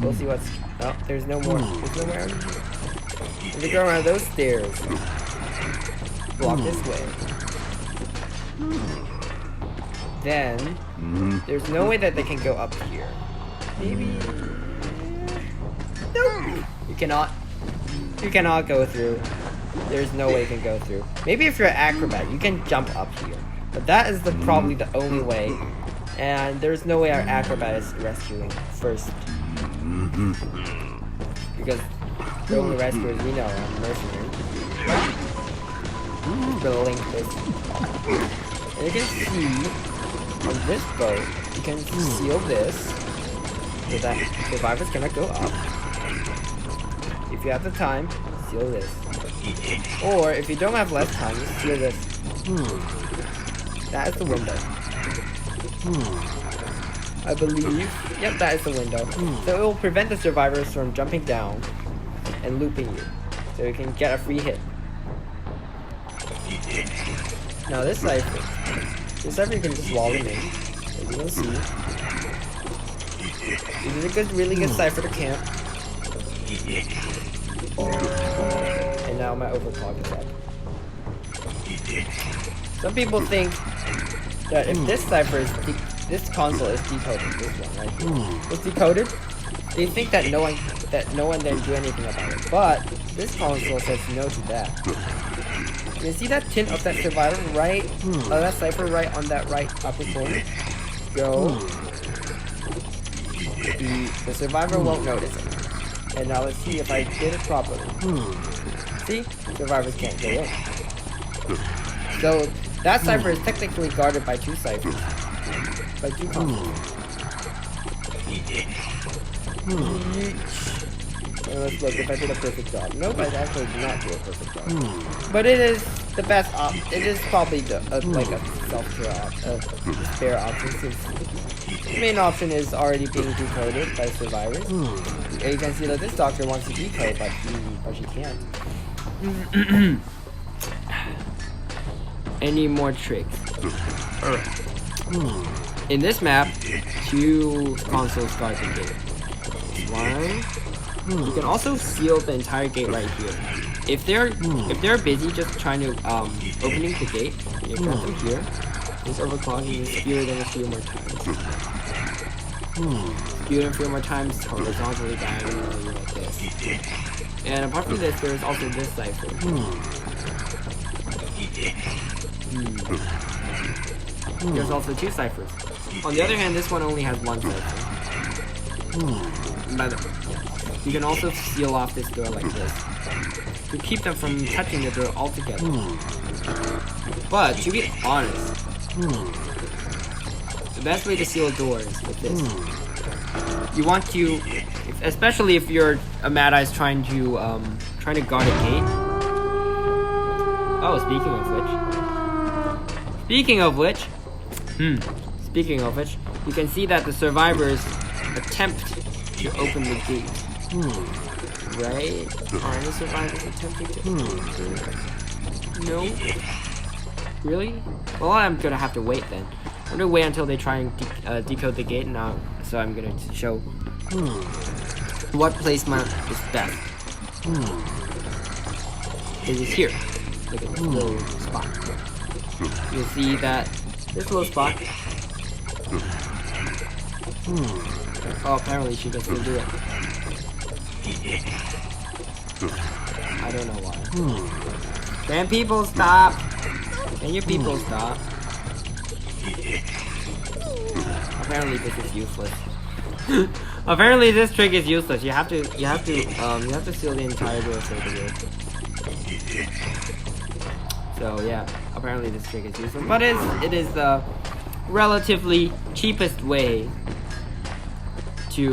we'll see what's... Oh, there's no more. There's nowhere. If they go around those stairs, block this way, then there's no way that they can go up here. Maybe... Nope. You cannot go through. There's no way you can go through. Maybe if you're an acrobat, you can jump up here. But that is probably the only way. And there's no way our acrobat is rescuing first. Because the only rescuers we know are mercenaries. Just gonna link this. And you can see on this boat, you can seal this so that survivors cannot go up. If you have the time, seal this. Or if you don't have less time, just seal this. That is the window. I believe. Yep, that is the window. So it will prevent the survivors from jumping down and looping you. So you can get a free hit. Now this cipher you can just wall them in. As you can see. This is a really good cipher to camp. And now my overclock is up. Some people think that if this cipher is this console is decoded, this one, right? It's decoded. They think that no one then do anything about it. But this console says no to that. You see that tint of that survivor right, that cipher right on that right upper corner? Go. The survivor won't notice it. And now let's see if I did it properly. See? Survivors can't go in. So that cipher is technically guarded by two ciphers. By two consoles. And let's look if I did a perfect job. Nope, I actually did not do a perfect job. But it is the best it is probably like a spare option since the main option is already being decoded by survivors. And you can see that this doctor wants to decode, but she can't. Any more tricks? Alright. In this map, two consoles guard the gate. One. You can also seal the entire gate right here. If they're busy just trying to opening the gate, you grab them here. Just overclock and you spear them a few more times. Do it a few more times horizontally, diagonally, like this. And apart from this, there's also this cipher. There's also 2 ciphers. On the other hand, this one only has 1 cipher. You can also seal off this door like this to keep them from touching the door altogether. But to be honest, the best way to seal a door is with this. You want to, especially if you're a Mad Eye's trying to guard a gate. Oh, speaking of which, you can see that the survivors attempt to open the gate. Right? Are the survivors attempting to open the gate? No? Really? Well, I'm gonna have to wait then. I'm gonna wait until they try and decode the gate now. So I'm gonna show what placement is best. It is here. Look at this little spot. You'll see that this little spot. Oh, apparently she can still do it. I don't know why. Can people stop? Can you people stop? Apparently this is useless. Apparently this trick is useless. You have to seal the entire door so it works. So yeah, apparently this trick is useless, but it is the relatively cheapest way to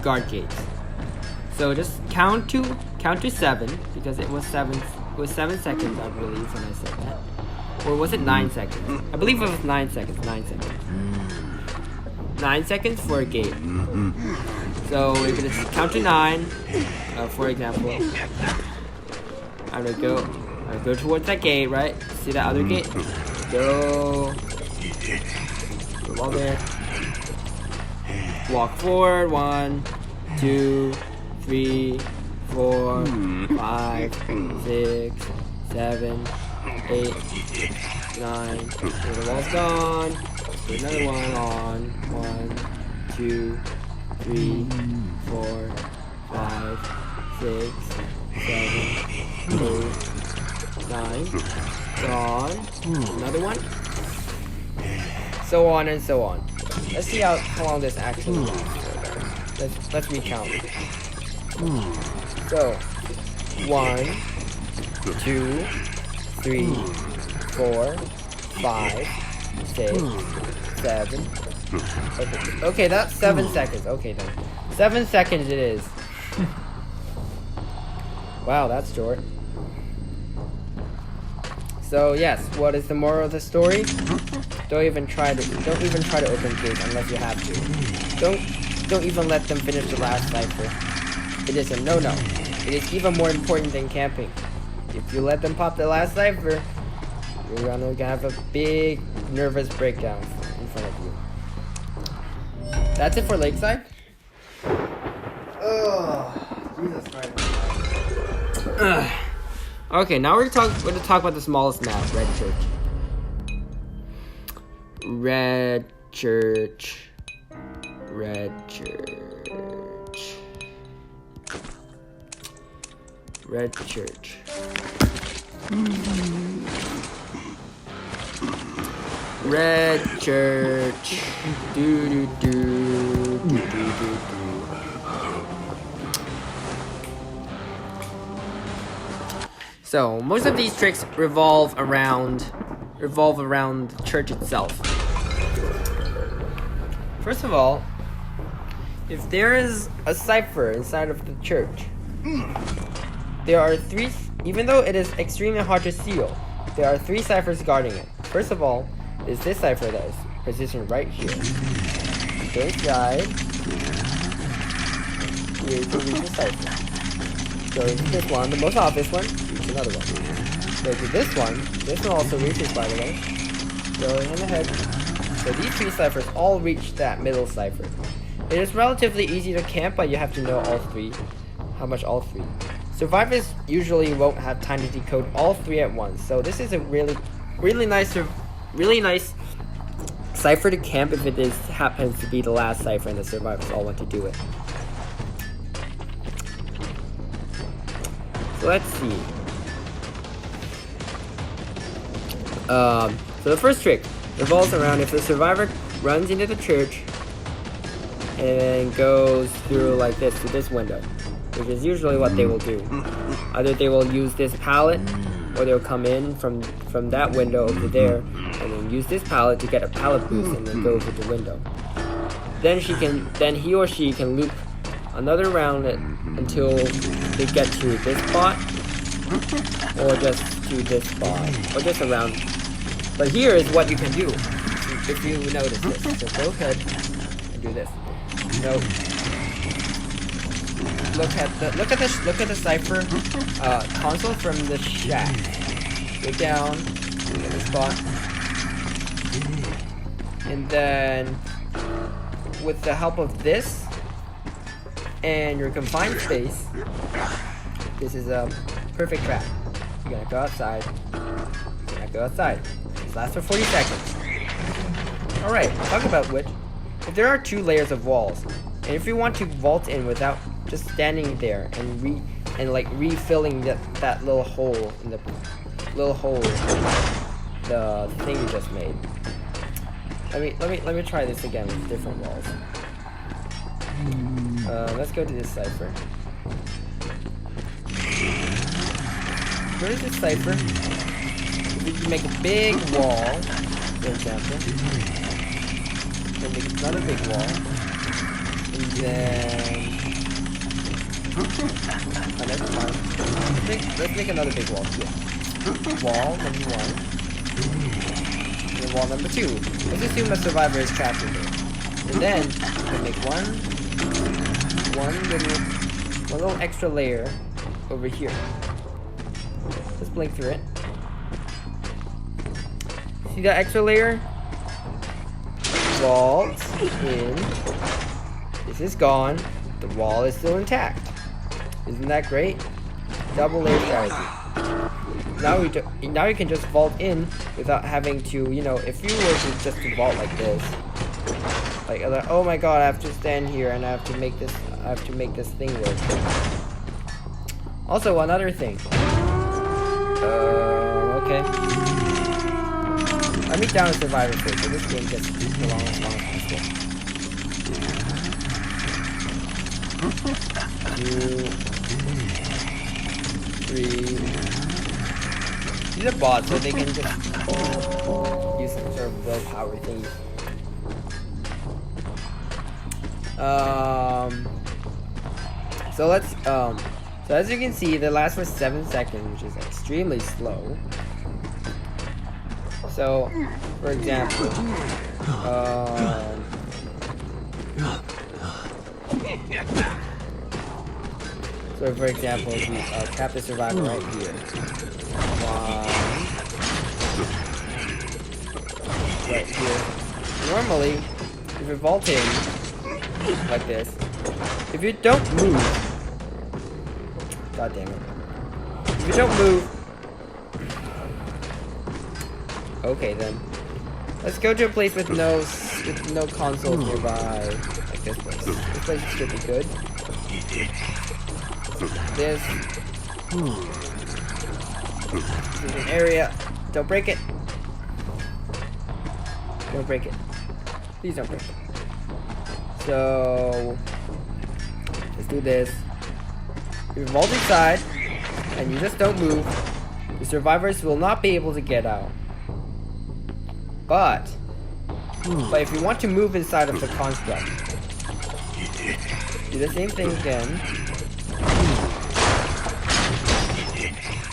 guard gates. So just count to 7 because it was 7 seconds, I believe, when I said that. Or was it 9 seconds? I believe it was 9 seconds. 9 seconds. 9 seconds for a gate. So we're gonna count to 9. For example, I'm gonna go towards that gate, right? See that other gate? Go along there. Walk forward. 1, 2, 3, 4, 5, 6, 7, 8, 9. The wall's gone. Put another one on. 1, 2, 3, 4, 5, 6, 7, 8, 9. Gone. Another one. So on and so on. Let's see how long this actually lasts. Let's recount. So 1, 2, 3, 4, 5, 6, 7. Okay, that's 7 seconds. Okay then. 7 seconds it is. Wow, that's short. So yes, what is the moral of the story? Don't even try to open gates unless you have to. Don't even let them finish the last cipher. It is a no-no. It is even more important than camping. If you let them pop the last cipher, you're gonna have a big nervous breakdown in front of you. That's it for Lakeside. Oh, Jesus Christ. Okay, now we're gonna talk about the smallest map, Red Church. Red Church. Red Church. Red Church. Red Church. Do do do do do do. So most of these tricks revolve around the church itself. First of all, if there is a cipher inside of the church, there are 3. Even though it is extremely hard to seal, there are 3 ciphers guarding it. First of all, is this cipher that is positioned right here. Go inside. Here to reach the cipher. Go into this one, the most obvious one. Reach another one. Go to this one. This one also reaches, by the way. Go in ahead. So these 3 ciphers all reach that middle cipher. It is relatively easy to camp, but you have to know all 3. How much all 3? Survivors usually won't have time to decode all 3 at once. So this is a really nice cipher to camp if it happens to be the last cipher and the survivors all want to do it. So let's see. So the first trick revolves around if the survivor runs into the church and goes through like this to this window, which is usually what they will do. Either they will use this pallet, or they'll come in from that window over there and then use this pallet to get a pallet boost and then go over the window. Then he or she can loop another round until they get to this spot, or just to this spot, or just around. But here is what you can do if you notice this. So go ahead and do this. No. Look at the cipher console from the shack. Go down to the spot, and then with the help of this and your confined space, this is a perfect trap. You're gonna go outside. You're gonna go outside. This lasts for 40 seconds. All right. Talk about which. If there are 2 layers of walls, and if you want to vault in without just standing there and refilling that little hole in the the thing you just made. Let me try this again with different walls. Let's go to this cipher. Go to this cipher. We can make a big wall, for example. Then make another big wall. And then never mind. Let's make another big wall here. Wall number 1. And wall number 2. Let's assume a survivor is trapped in here. And then we can make one little extra layer over here. Let's blink through it. See that extra layer? Vault in. This is gone. The wall is still intact. Isn't that great? Double layer strategy. Now you can just vault in without having to, if you were to just vault like this, like, oh my god, I have to stand here and I have to make this thing work. Also, another thing. Okay. Let me down a survivor first, so this game gets along as long as possible. 2, 3. These are bots, so they can just use some sort of willpower thing. So as you can see, they last for 7 seconds, which is extremely slow. So, for example, if you trap the survivor right here. 1. Right here. Normally, if you're vaulting like this, if you don't move, god damn it. If you don't move, okay then. Let's go to a place with no console nearby, like this place. This place should be good. This is an area. Don't break it. Don't break it. Please don't break it. So let's do this. You vault inside, and you just don't move. The survivors will not be able to get out. But if you want to move inside of the construct, do the same thing again.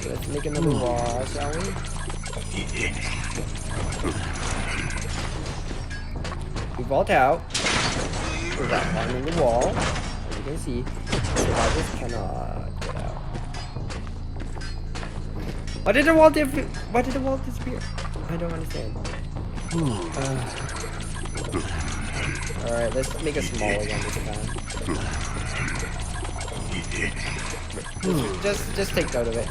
Let's make another wall, shall we? We vault out without harming the wall. As you can see, the survivors cannot get out. Why did the wall disappear? I don't understand. Alright, let's make a smaller one this time. Just take note of it.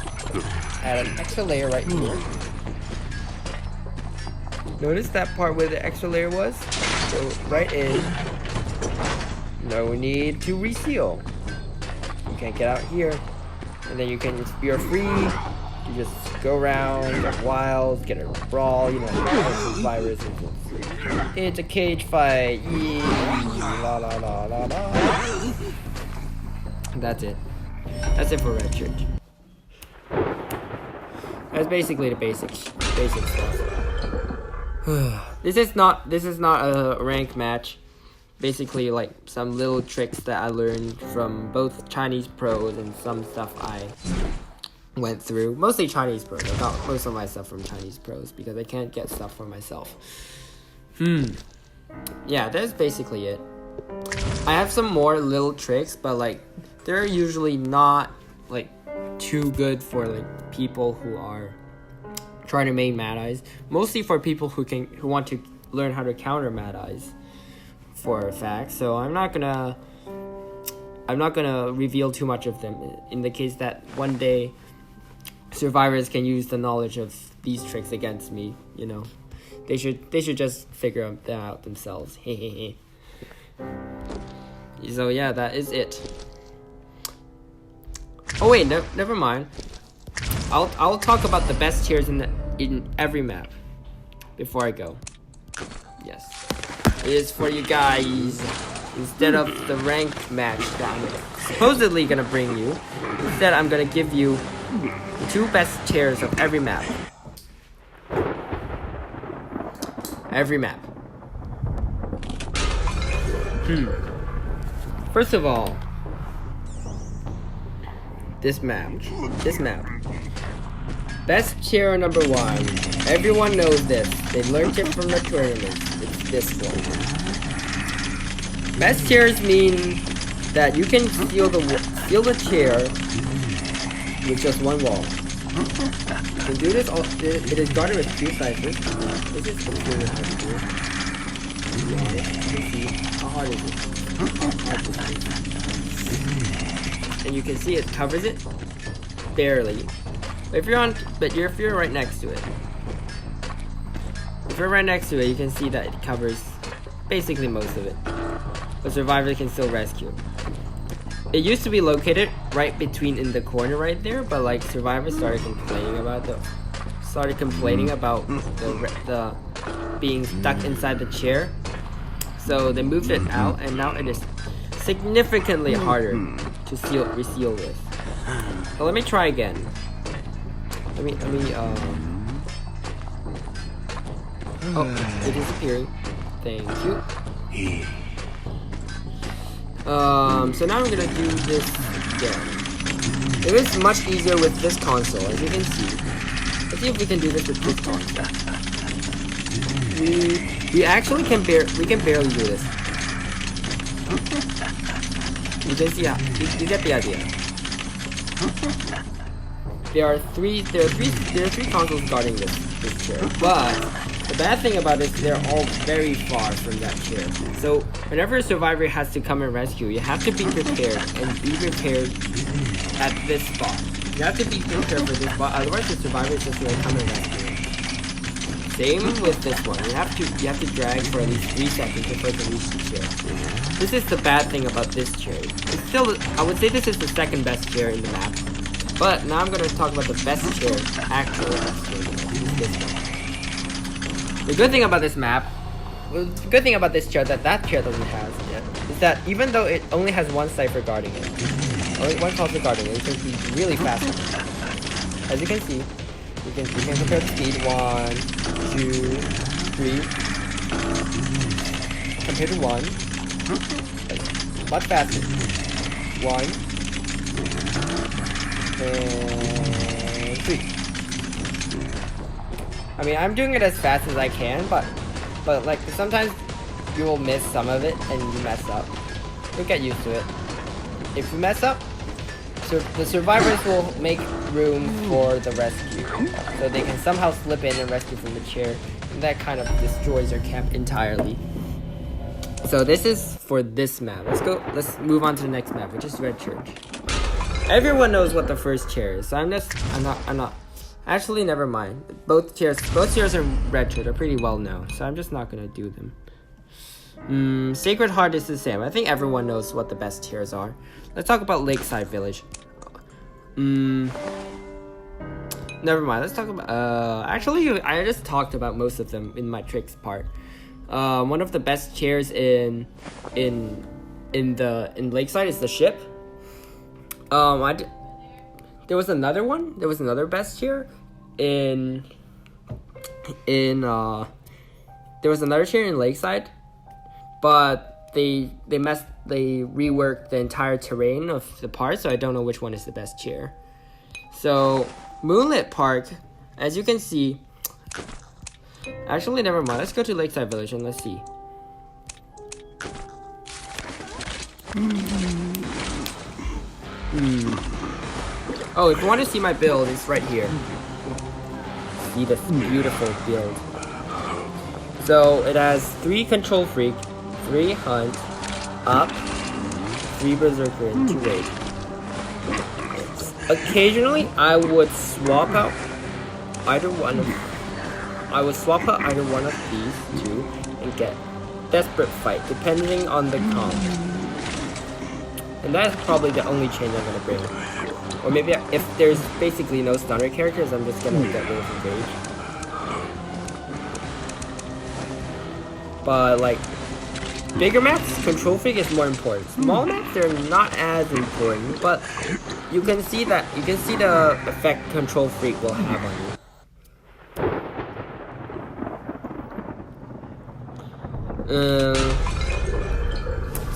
Add an extra layer right here. Notice that part where the extra layer was? Go right in. No need to reseal. You can't get out here. And then you're free. You just go around, get wild, get a brawl, you know, virus. It's a cage fight. Yee, la la la la la. That's it. That's it for Red Church. That's basically the basic stuff. This is not a rank match. Basically, like some little tricks that I learned from both Chinese pros and some stuff I went through. Mostly Chinese pros. I got most of my stuff from Chinese pros because I can't get stuff for myself. Yeah, that's basically it. I have some more little tricks, but like they're usually not like too good for like people who are trying to make Mad Eyes. Mostly for people who want to learn how to counter Mad Eyes for a fact. So I'm not gonna reveal too much of them in the case that one day survivors can use the knowledge of these tricks against me, you know. They should just figure them out themselves. So yeah, that is it. Oh wait, never mind. I'll talk about the best tiers in every map before I go. Yes, it is for you guys. Instead of the ranked match that I'm supposedly gonna bring you, instead I'm gonna give you the 2 best tiers of every map. Every map. First of all, this map. Best tier number 1. Everyone knows this. They learned it from the tournament. It's this one. Best tiers mean that you can steal the chair with just one wall. You can do this. It is guarded with 2 ciphers. This is really hard to do. You can see how hard is it. And you can see it covers it barely. If you're right next to it. If you're right next to it, you can see that it covers basically most of it. But survivors can still rescue. It used to be located right between in the corner right there, but like survivors started complaining about the being stuck inside the chair. So they moved it out, and now it is significantly harder to reseal with. So let me try again. Oh, it disappeared. Thank you. So now I'm gonna do this again. It is much easier with this console, as you can see. Let's see if we can do this with this console. We actually can barely do this. You can see how you get the idea. There are three consoles guarding this chair, but the bad thing about it is they're all very far from that chair. So whenever a survivor has to come and rescue, you have to be prepared and be prepared at this spot. You have to be prepared for this spot, otherwise the survivor is just going to come and rescue. Same with this one. You have to drag for at least 3 seconds before you reach the chair. This is the bad thing about this chair. It's still, I would say this is the 2nd best chair in the map. But now I'm gonna talk about the best chair, actual best chair in the map. This one. The good thing about this map, the good thing about this chair that chair doesn't have yet, is that even though it only has 1 cipher guarding it, only 1 console guarding it, it can be really fast. As you can see, you can compare the speed 1, 2, 3, compared to 1, much faster. 1 and 3. I mean, I'm doing it as fast as I can, but like sometimes you will miss some of it and you mess up. You'll get used to it. If you mess up, the survivors will make room for the rescue, so they can somehow slip in and rescue from the chair, and that kind of destroys your camp entirely. So this is for this map. Let's move on to the next map, which is Red Church. Everyone knows what the first chair is, so I'm Actually, never mind. Both tiers are retro. They're pretty well known, so I'm just not gonna do them. Sacred Heart is the same. I think everyone knows what the best tiers are. Let's talk about Lakeside Village. Never mind. Let's talk about. Actually, I just talked about most of them in my tricks part. One of the best tiers in Lakeside is the ship. There was another one. There was another best tier there was another tier in Lakeside, but they reworked the entire terrain of the park, so I don't know which one is the best tier. So Moonlit Park, as you can see. Actually, never mind. Let's go to Lakeside Village and let's see. Oh, if you want to see my build, it's right here. See this beautiful build. So it has 3 Control Freak, 3 Hunt, Up, 3 Berserker, and 2 Raid. Occasionally, I would swap out either one of these two and get Desperate Fight, depending on the comp. And that's probably the only change I'm gonna bring. Or maybe if there's basically no stunner characters, I'm just gonna get rid of Engage. But like bigger maps, Control Freak is more important. Small maps, they're not as important, but you can see the effect Control Freak will have on you.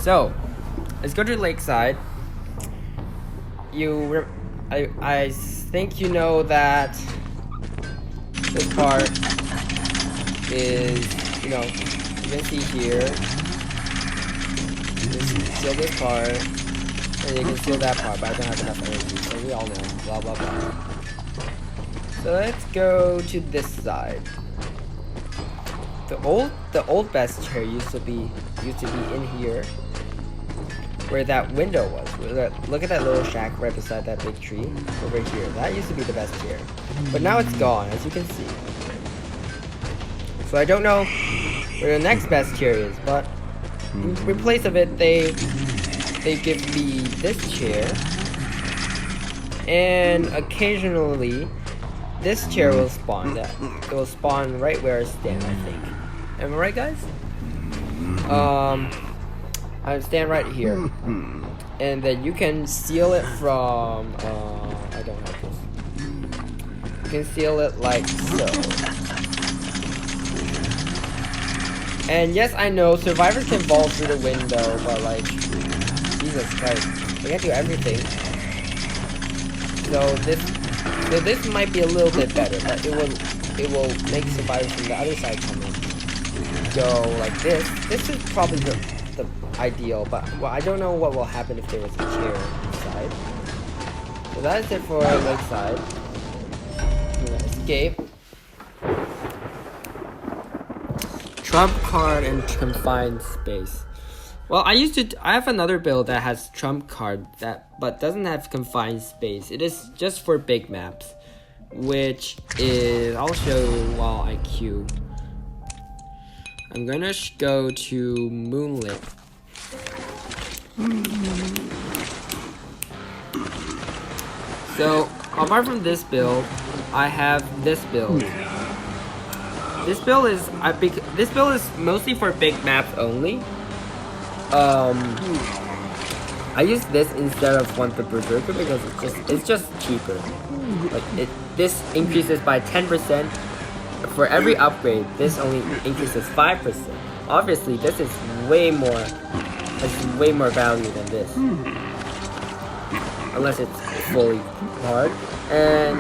So let's go to Lakeside. I think you know that this part is, you can see here. You can seal this part, and you can seal that part, but I don't have enough energy, so we all know, blah blah blah. So let's go to this side. The old best chair used to be in here, where that window was. Look at that little shack right beside that big tree over here. That used to be the best chair, but now it's gone, as you can see. So I don't know where the next best tier is, but in place of it, they give me this chair, and occasionally this chair will spawn. It will spawn right where I stand, I think. Am I right, guys? I stand right here, and then you can seal it from. I don't have this. You can seal it like so. And yes, I know survivors can fall through the window, but like, Jesus Christ, they can't do everything. So this might be a little bit better, but it will make survivors from the other side come in. Go like this. This is probably the ideal, but I don't know what will happen if there was a chair inside. So that is it for Lakeside. Escape. Trump card and confined space. Well, I have another build that has trump card but doesn't have confined space. It is just for big maps, which is, I'll show while I queue. I'm gonna go to Moonlit. So apart from this build, I have this build. This build is mostly for big maps only. I use this instead of one for Berserker because it's just cheaper. Like this increases by 10%. For every upgrade, this only increases 5%. Obviously, this is way more value than this. Unless it's fully hard. And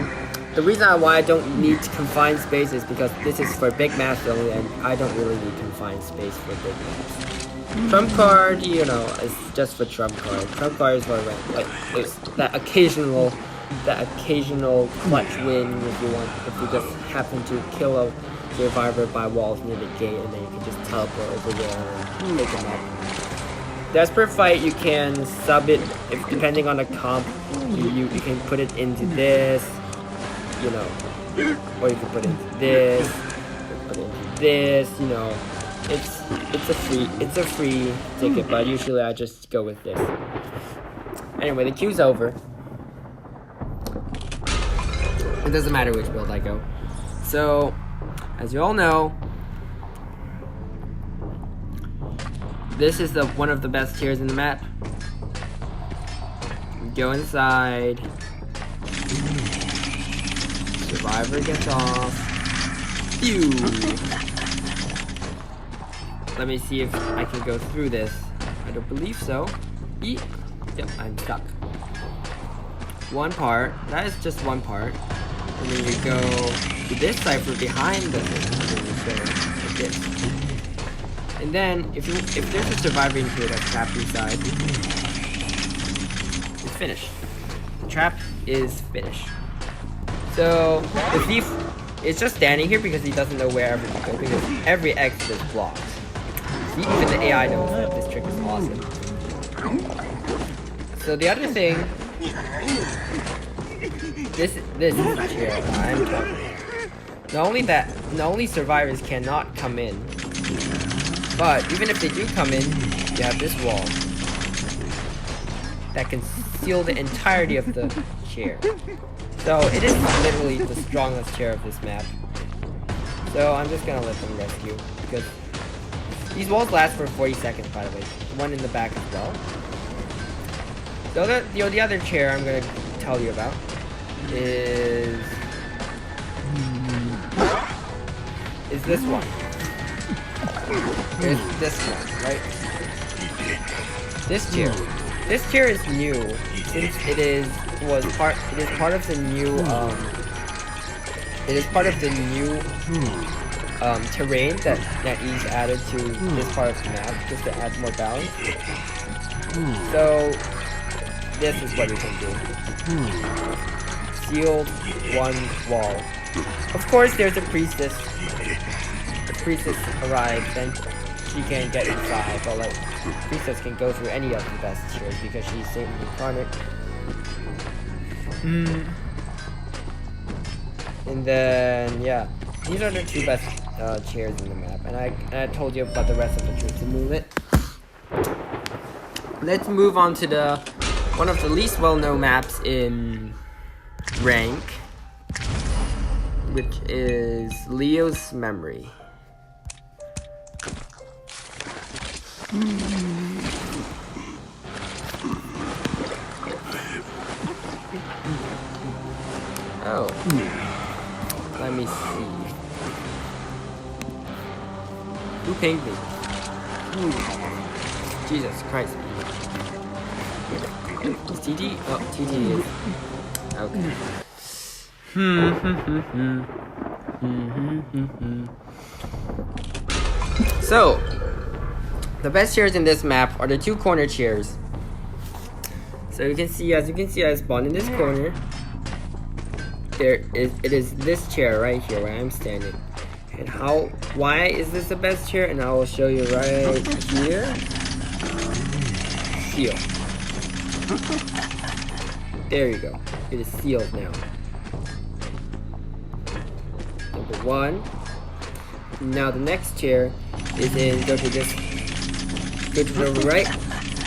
the reason why I don't need confined space is because this is for big maps only, and I don't really need confined space for big maps. Trump card, is just for trump card. Trump card is for it's that occasional clutch win if you just happen to kill a survivor by walls near the gate, and then you can just teleport over there and pick them up. Desperate Fight, you can sub it depending on the comp. You can put it into this. you know, or you can put into this, put into this, you know. It's a free ticket, but usually I just go with this. Anyway, the queue's over. It doesn't matter which build I go. So, as you all know, this is one of the best tiers in the map. Go inside. Survivor gets off. Phew. Let me see if I can go through this. I don't believe so. Eep. Yep, I'm stuck. One part. That is just one part. And then you go to this cipher behind the like this. And then if there's a survivor in here that's trapped inside, it's finished. The trap is finished. So the thief is just standing here because he doesn't know wherever to go, because every exit is blocked. See, even the AI knows that this trick is awesome. So the other thing, this is the chair I'm talking about. Not only survivors cannot come in, but even if they do come in, you have this wall that can seal the entirety of the chair. So it is literally the strongest chair of this map. So I'm just gonna let them rescue, because these walls last for 40 seconds, by the way. One in the back as well. So the other chair I'm gonna tell you about is this one. It's this one, right? This chair. This chair is new, since it is part of the new terrain that NetEase added to this part of the map, just to add more balance. So this is what you can do. Sealed one wall. Of course, there's a priestess. The priestess arrives, and she can't get inside, but like, priestess can go through any of the best tiers because she's Satan incarnate. And then yeah, these are the two best chairs in the map, and I told you about the rest of the tiers to move it. Let's move on to one of the least well-known maps in rank, which is Leo's Memory. Oh, let me see. Who pinged me? Jesus Christ. Is TT? Oh, TT is. Okay. So, the best chairs in this map are the two corner chairs. So as you can see, I spawned in this corner. It is this chair right here where I'm standing. And why is this the best chair? And I will show you right here. Seal. There you go. It is sealed now. Number one. Now the next chair is go to the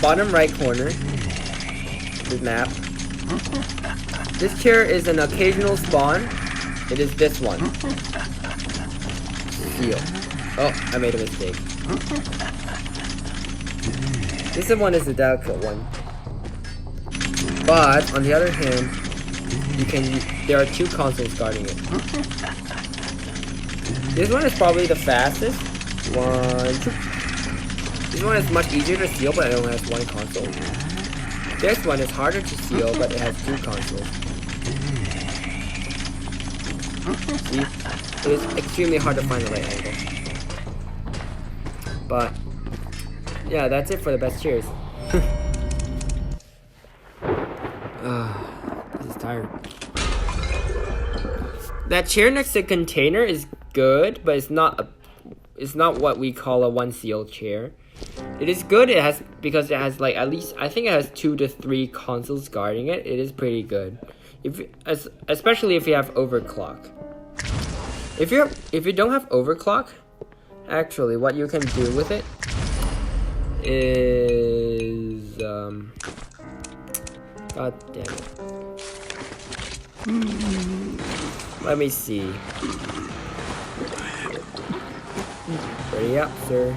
bottom right corner of the map. This chair is an occasional spawn. It is this one. Seal. Oh, I made a mistake. This one is the delicate one. But on the other hand, there are two consoles guarding it. This one is probably the fastest. This one is much easier to seal, but it only has one console. This one is harder to seal, but it has two consoles. See? It is extremely hard to find the right angle. But yeah, that's it for the best chairs. This is tired. That chair next to the container is good, but it's not what we call a one seal chair. It is good. Because it has like at least, I think it has 2 to 3 consoles guarding it. It is pretty good. especially if you have overclock. If you don't have overclock, actually what you can do with it is god damn it. Let me see. Ready up, sir.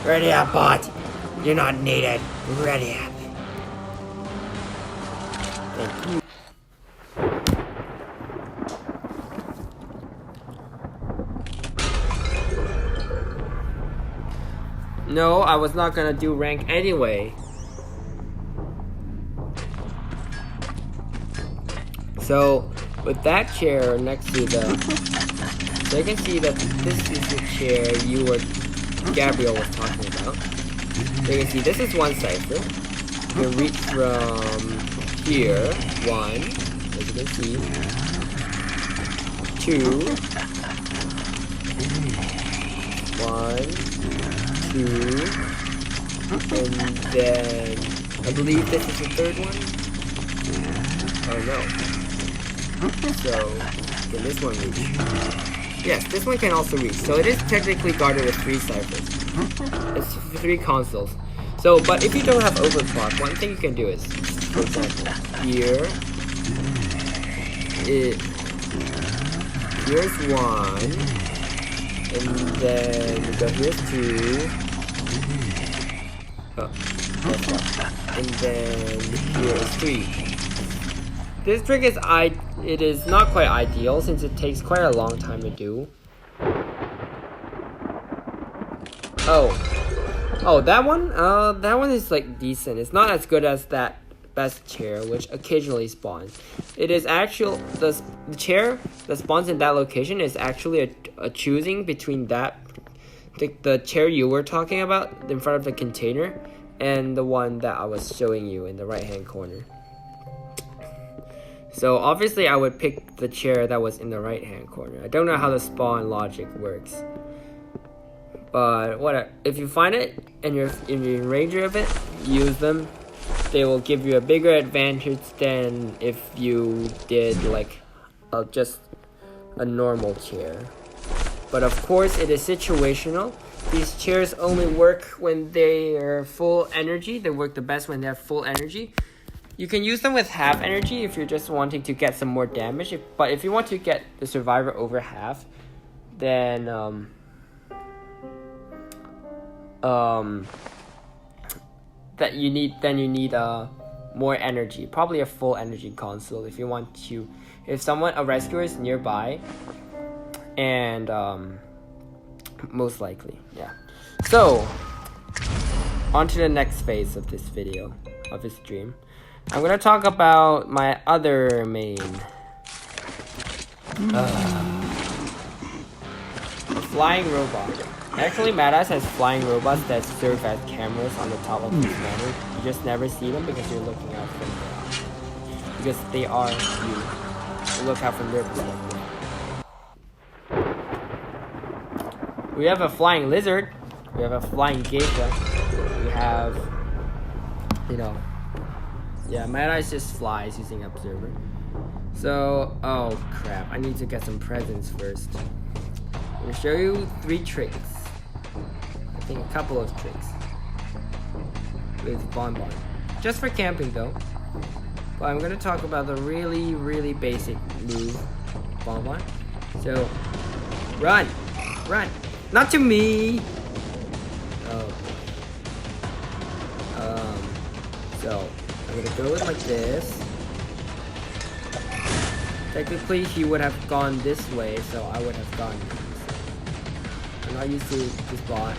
Ready up, bot. You're not needed. Ready up. Thank you. No, I was not gonna do rank anyway. So, with that chair next to the... So you can see that this is the chair Gabriel was talking about. So you can see this is one cipher. You can reach from here, 1, as you can see, 2, 1, 2, and then I believe this is the third one. Oh no. So, can this one reach? Yes, this one can also reach. So it is technically guarded with 3 ciphers. It's 3 consoles. So, but if you don't have overclock, one thing you can do is, for example, here's 1, and then here's 2. Oh, and then here's 3. This trick is it is not quite ideal since it takes quite a long time to do. Oh, that one is like decent. It's not as good as that best chair, which occasionally spawns. It is actual the chair that spawns in that location is actually a choosing between that the chair you were talking about in front of the container and the one that I was showing you in the right hand corner. So obviously I would pick the chair that was in the right hand corner. I don't know how the spawn logic works. But if you find it and you're in range of it, use them. They will give you a bigger advantage than if you did like just a normal chair. But of course it is situational. These chairs only work when they are full energy. They work the best when they have full energy. You can use them with half energy if you're just wanting to get some more damage. But if you want to get the survivor over half, then you need more energy, probably a full energy console if you want to. If a rescuer is nearby, and most likely, yeah. So on to the next phase of this video, of this stream. I'm gonna talk about my other main, flying robot. Actually, Madass has flying robots that serve as cameras on the top of his banner. You just never see them because you're looking out from there. Because they are you. You look out from their perspective. We have a flying lizard. We have a flying geisha. We have, yeah, Madass just flies using observer. So, oh crap, I need to get some presents first. I'm gonna show you 3 tricks. I think a couple of tricks. With Bonbon. Just for camping though. But I'm gonna talk about the really, really basic move, Bonbon. So, run! Run! Not to me! Oh. So, I'm gonna go in like this. Technically, he would have gone this way, so I would have gone this way. I'm not used to this bot.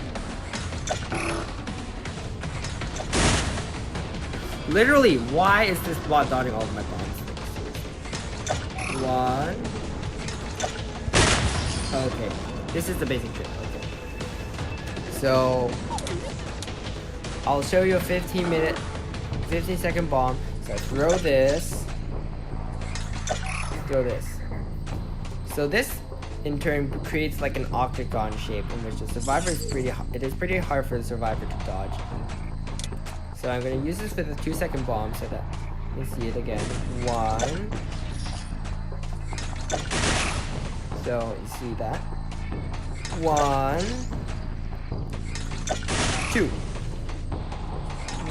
Literally, why is this bot dodging all of my bombs? 1. Okay, this is the basic trick. Okay. So, I'll show you a 15-second bomb. So throw this. Throw this. So this in turn creates like an octagon shape in which the survivor is pretty hard for the survivor to dodge. So I'm gonna use this with a 2-second bomb so that You see it again. 1. So you see that. 1, 2.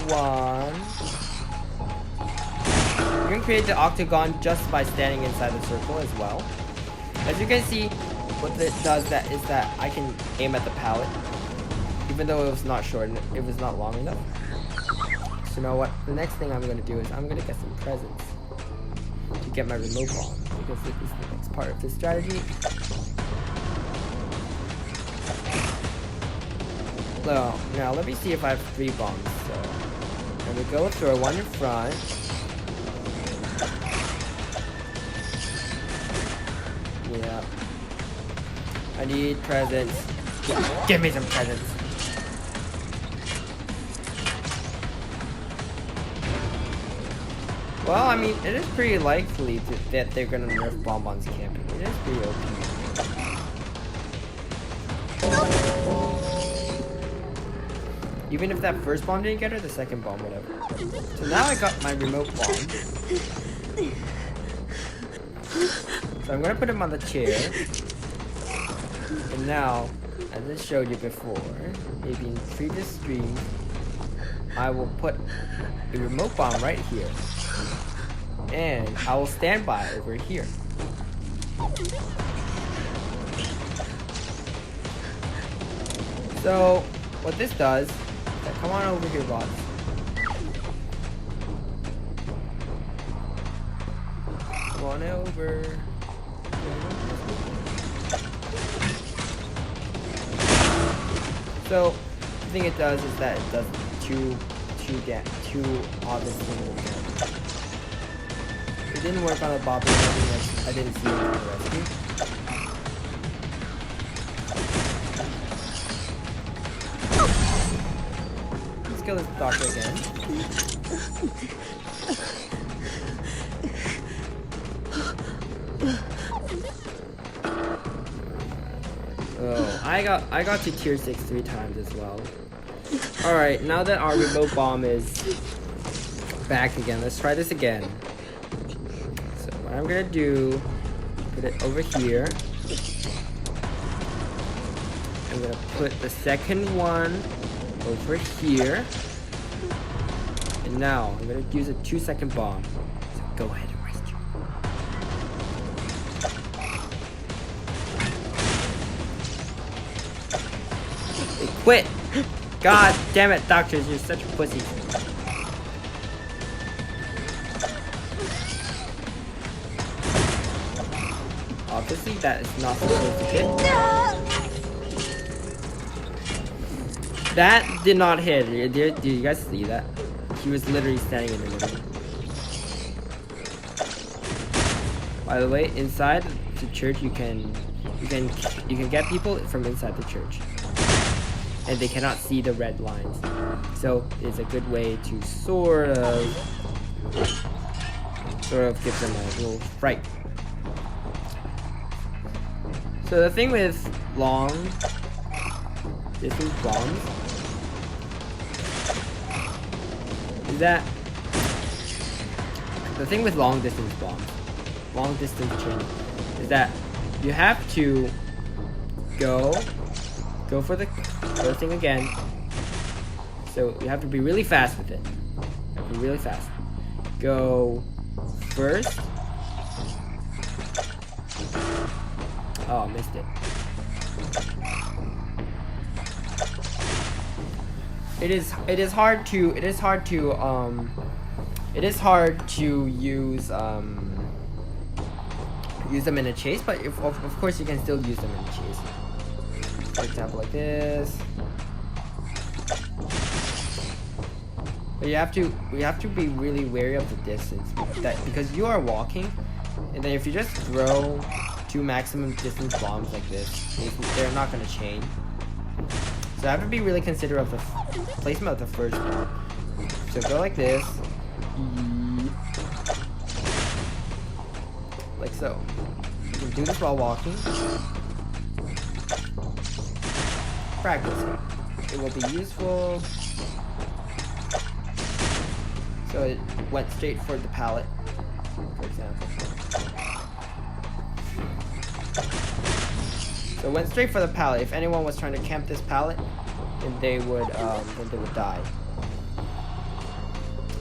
1. You can create the octagon just by standing inside the circle as well. As you can see, what it does is that I can aim at the palette, even though it was not short, it was not long enough. So now what? The next thing I'm gonna do is I'm gonna get some presents to get my remote bomb, because it is the next part of the strategy. So now let me see if I have 3 bombs. So I'm gonna go throw one in front. Yeah. I need presents. Give me some presents. Well, I mean, it is pretty likely that they're gonna nerf bonbons camping. It is pretty OP. Even if that first bomb didn't get her, the second bomb, whatever. So now I got my remote bomb. So I'm gonna put him on the chair. And now, as I showed you before, maybe in previous streams, I will put the remote bomb right here. And I will stand by over here. So, what this does, come on over here, bots. Come on over. So, the thing it does is that it does two obvious things. It didn't work on the bobby, I didn't see it in the rescue. Let's kill this doctor again. Oh, I got to tier 6 3 times as well. Alright, now that our remote bomb is back again, let's try this again. So what I'm gonna do, put it over here. I'm gonna put the second one over here. And now I'm gonna use a 2-second bomb. So go ahead and rescue. They quit! God damn it, doctors, you're such a pussy. Obviously, that is not supposed to hit. That did not hit. Did you guys see that? He was literally standing in the middle. By the way, inside the church, you can get people from inside the church, and they cannot see the red lines. So it's a good way to sort of give them a little fright. So the thing with long distance bombs is that long distance chain is that you have to go for the first thing again. So you have to be really fast with it. You have to be really fast. Go first. Oh, I missed it. It is hard to use them in a chase, but of course you can still use them in a chase. For example, like this. But you have to be really wary of the distance, because you are walking, and then if you just throw 2 maximum distance bombs like this, they're not going to chain. So I have to be really considerate of the placement of the first bomb. So go like this, like so. You can do this while walking. Practice it. It will be useful. So it went straight for the pallet, for example. So it went straight for the pallet. If anyone was trying to camp this pallet, then they would die.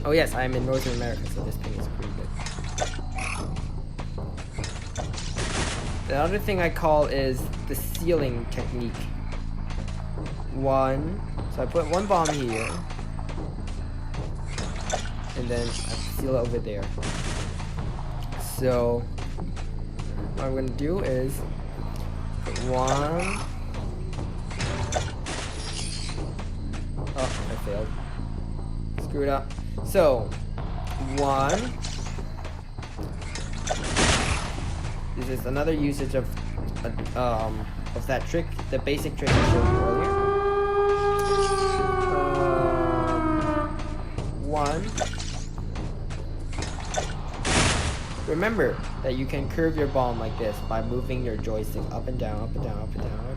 Oh yes, I am in Northern America, so this ping is pretty good. The other thing I call is the sealing technique. So I put one bomb here, and then I seal it over there. So what I'm gonna do is put one. Oh, I failed. Screwed up. So one. This is another usage of that trick, the basic trick I showed you earlier. One. Remember that you can curve your bomb like this by moving your joystick up and down, up and down, up and down, up and down.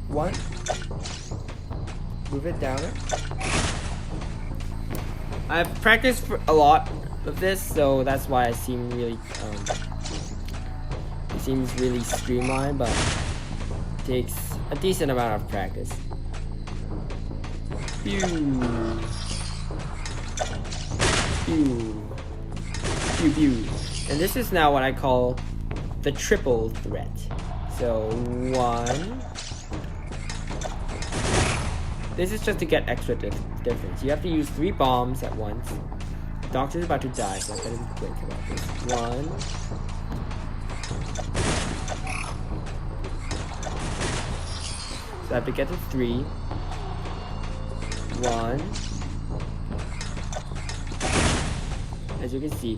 One. Move it down. I've practiced for a lot of this, so that's why I seem really it seems really streamlined, but it takes a decent amount of practice. Pew. Pew. Pew pew. And this is now what I call the triple threat. So one. This is just to get extra difference. You have to use 3 bombs at once. Doctor's about to die, so I better be quick about this. One. So I have to get to 3. One. As you can see,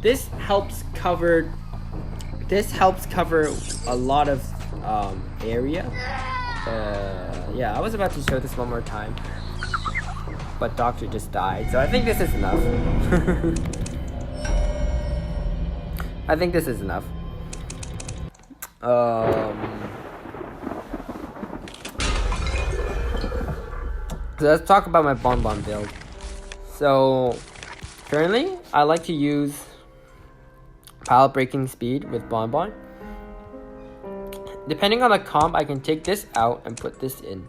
this helps cover a lot of area. Yeah, I was about to show this one more time, but Doctor just died, so I think this is enough. I think this is enough. So let's talk about my bonbon build. So currently, I like to use pallet breaking speed with bonbon. Depending on the comp, I can take this out and put this in.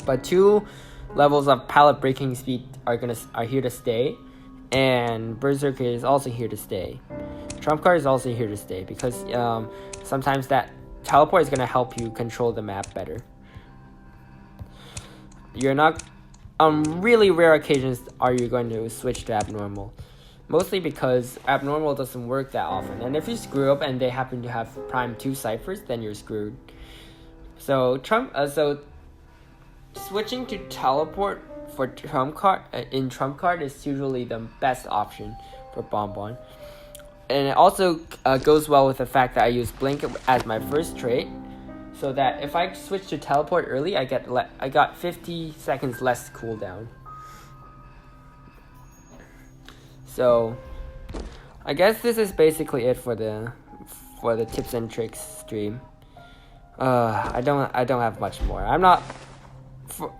But 2 levels of pallet breaking speed are here to stay, and Berserker is also here to stay. Trump card is also here to stay because sometimes that teleport is gonna help you control the map better. You're not on really rare occasions are you going to switch to abnormal. Mostly because abnormal doesn't work that often. And if you screw up and they happen to have prime 2 ciphers, then you're screwed. So switching to teleport for trump card is usually the best option for bonbon. And it also goes well with the fact that I use blink as my first trait, so that if I switch to teleport early, I got 50 seconds less cooldown. So I guess this is basically it for the tips and tricks stream. I don't have much more.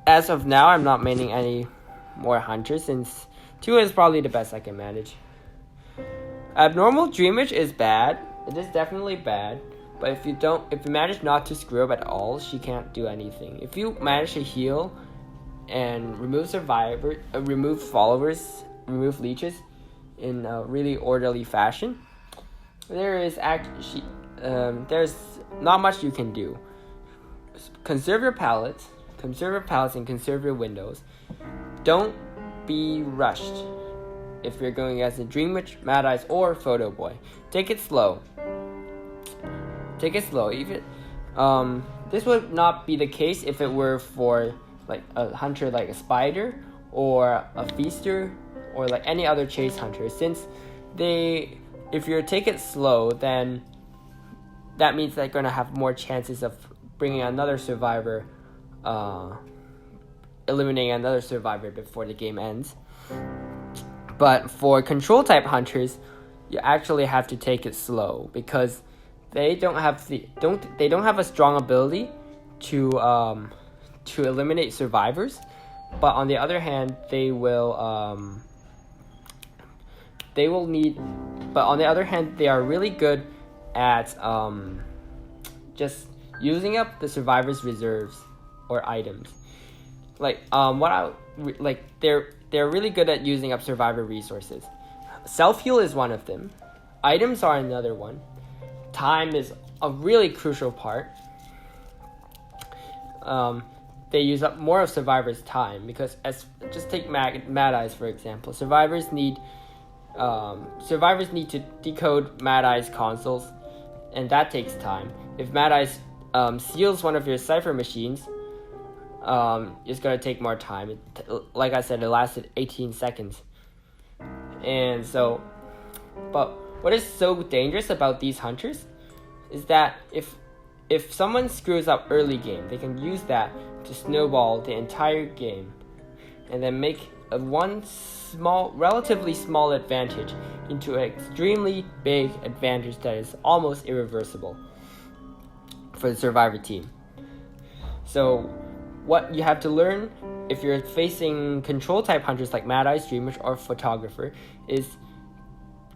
As of now, I'm not maining any more hunters since 2 is probably the best I can manage. Abnormal Dreamage is bad. It is definitely bad. But if you manage not to screw up at all, she can't do anything. If you manage to heal and remove remove followers, remove leeches in a really orderly fashion, there's not much you can do. Conserve your pallets, and conserve your windows. Don't be rushed if you're going as a Dream Witch, Mad Eyes, or Photo Boy. Take it slow. Even this would not be the case if it were for like a hunter like a spider or a feaster or like any other chase hunter, since if you take it slow, then that means they're going to have more chances of bringing another survivor, eliminating another survivor before the game ends. But for control type hunters, you actually have to take it slow because they don't have a strong ability to eliminate survivors, but on the other hand, they will need. But on the other hand, they are really good at just using up the survivor's reserves or items. They're really good at using up survivor resources. Self-heal is one of them. Items are another one. Time is a really crucial part. They use up more of survivors' time because just take Mad Eyes for example. Survivors need to decode Mad Eye's consoles, and that takes time. If Mad Eyes seals one of your cipher machines, it's gonna take more time. Like I said, it lasted 18 seconds. And so, but what is so dangerous about these hunters is that if someone screws up early game, they can use that to snowball the entire game, and then make relatively small advantage into an extremely big advantage that is almost irreversible for the survivor team. So what you have to learn if you're facing control type hunters like Mad Eye, Streamers, or Photographer is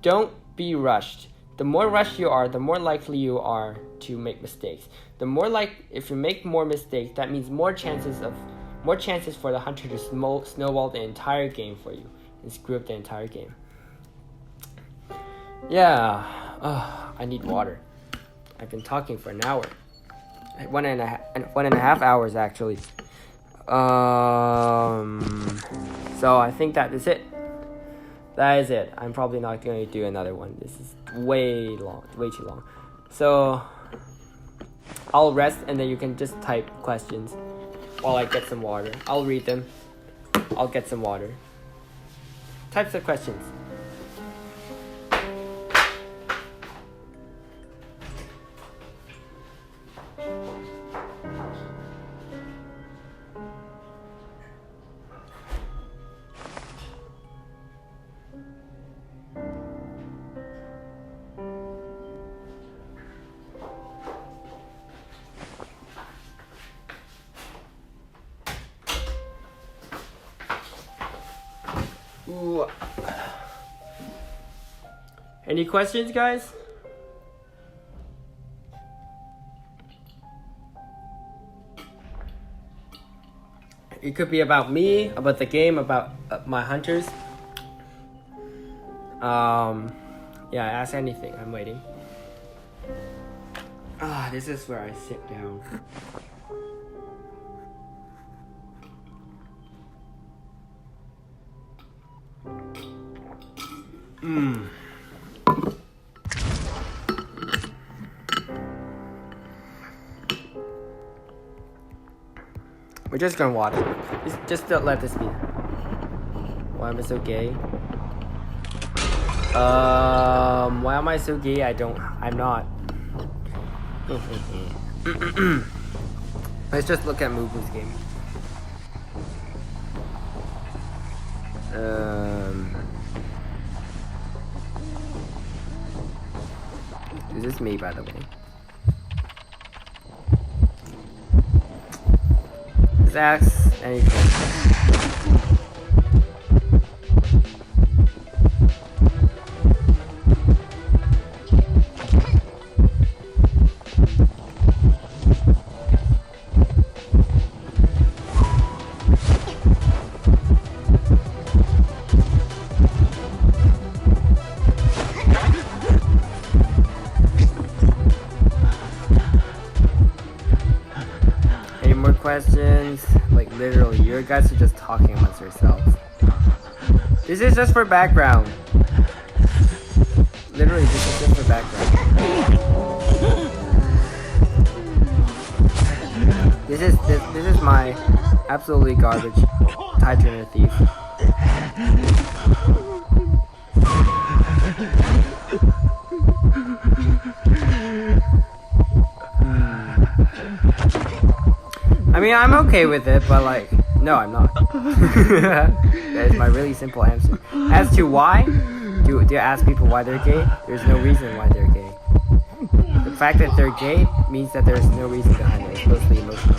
don't be rushed. The more rushed you are, the more likely you are to make mistakes. If you make more mistakes, that means more chances for the hunter to snowball the entire game for you and screw up the entire game. Yeah, I need water. I've been talking for an hour. 1.5 hours actually. So I think that is it. That is it. I'm probably not going to do another one. This is way too long. So I'll rest, and then you can just type questions while I get some water. I'll read them. I'll get some water. Types of questions. Ooh. Any questions, guys? It could be about me, about the game, about my hunters. Yeah, ask anything. I'm waiting. This is where I sit down. We're just gonna watch it. Just don't let this be. Why am I so gay? Why am I so gay? I'm not. Let's just look at Mubu's game. This is me, by the way. Just ask anything. Questions, like literally, you guys are just talking amongst yourselves. This is just for background. Literally, this is just for background. This is my absolutely garbage Tide Trainer Thief. I mean, I'm okay with it, but like, no, I'm not. That is my really simple answer. As to why, do you ask people why they're gay? There's no reason why they're gay. The fact that they're gay means that there's no reason behind it. It's mostly emotional.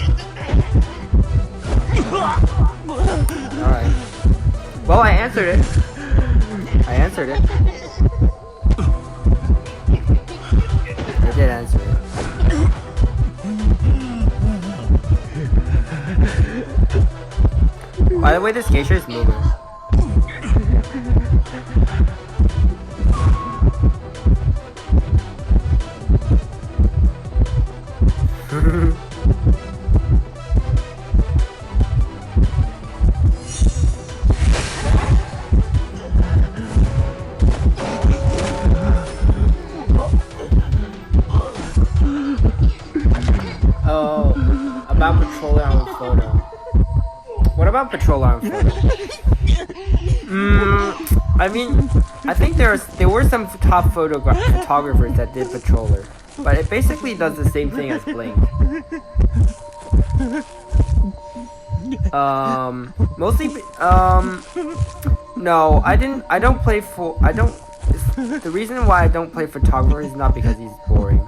Alright. Well, I answered it. I answered it. I did answer it. By the way, this geisha is moving. Oh, about patroller on photo. What about patroller on photo? I mean, I think there were some top photographers that did patroller, but it basically does the same thing as Blink. No, the reason why I don't play photographer is not because he's boring.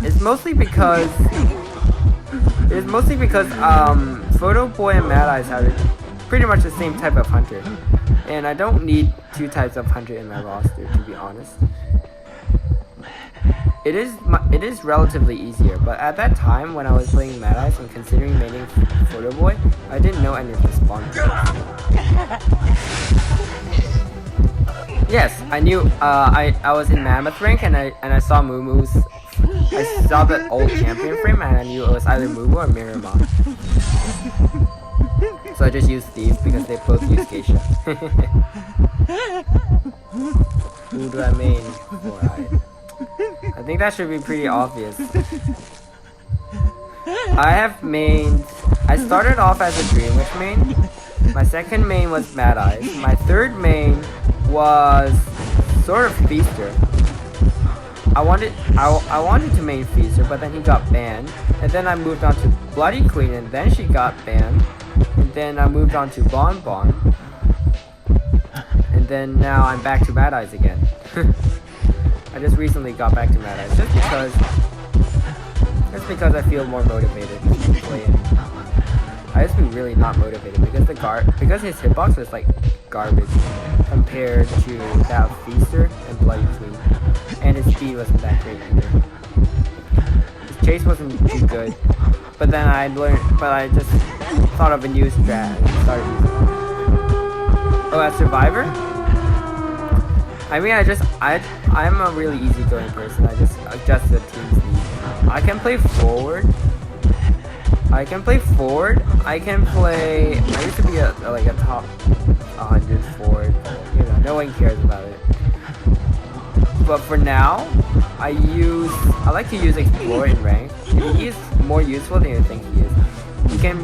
It's mostly because Photo Boy and Mad Eyes have pretty much the same type of hunter, and I don't need two types of hunter in my roster, to be honest. It is relatively easier, but at that time when I was playing Mad Eyes and considering maining Photo Boy, I didn't know any of the spawn cards. Yes, I knew. I was in Mammoth rank and I saw Moomoo's. I saw the old champion frame and I knew it was either Moo or Miramon. So I just used these because they both use Geisha. Who do I main for? I think that should be pretty obvious. I started off as a Dream Witch main. My second main was Mad Eyes. My third main was sort of Feaster. I wanted to main Feaster, but then he got banned. And then I moved on to Bloody Queen, and then she got banned. And then I moved on to Bon Bon. And then now I'm back to Mad Eyes again. I just recently got back to Mad Eyes just because I feel more motivated to play it. I used to be really not motivated because his hitbox was like garbage compared to that of Feaster and Bloody Queen, and his speed wasn't that great either. His chase wasn't too good, but then I just thought of a new strat and started using it. Oh, as Survivor? I mean, I'm a really easygoing person. I just adjust the team's needs. I can play forward. I used to be a top 100 forward. You know, no one cares about it. But for now, I like to use Explorer in rank. He is more useful than you think he is. You can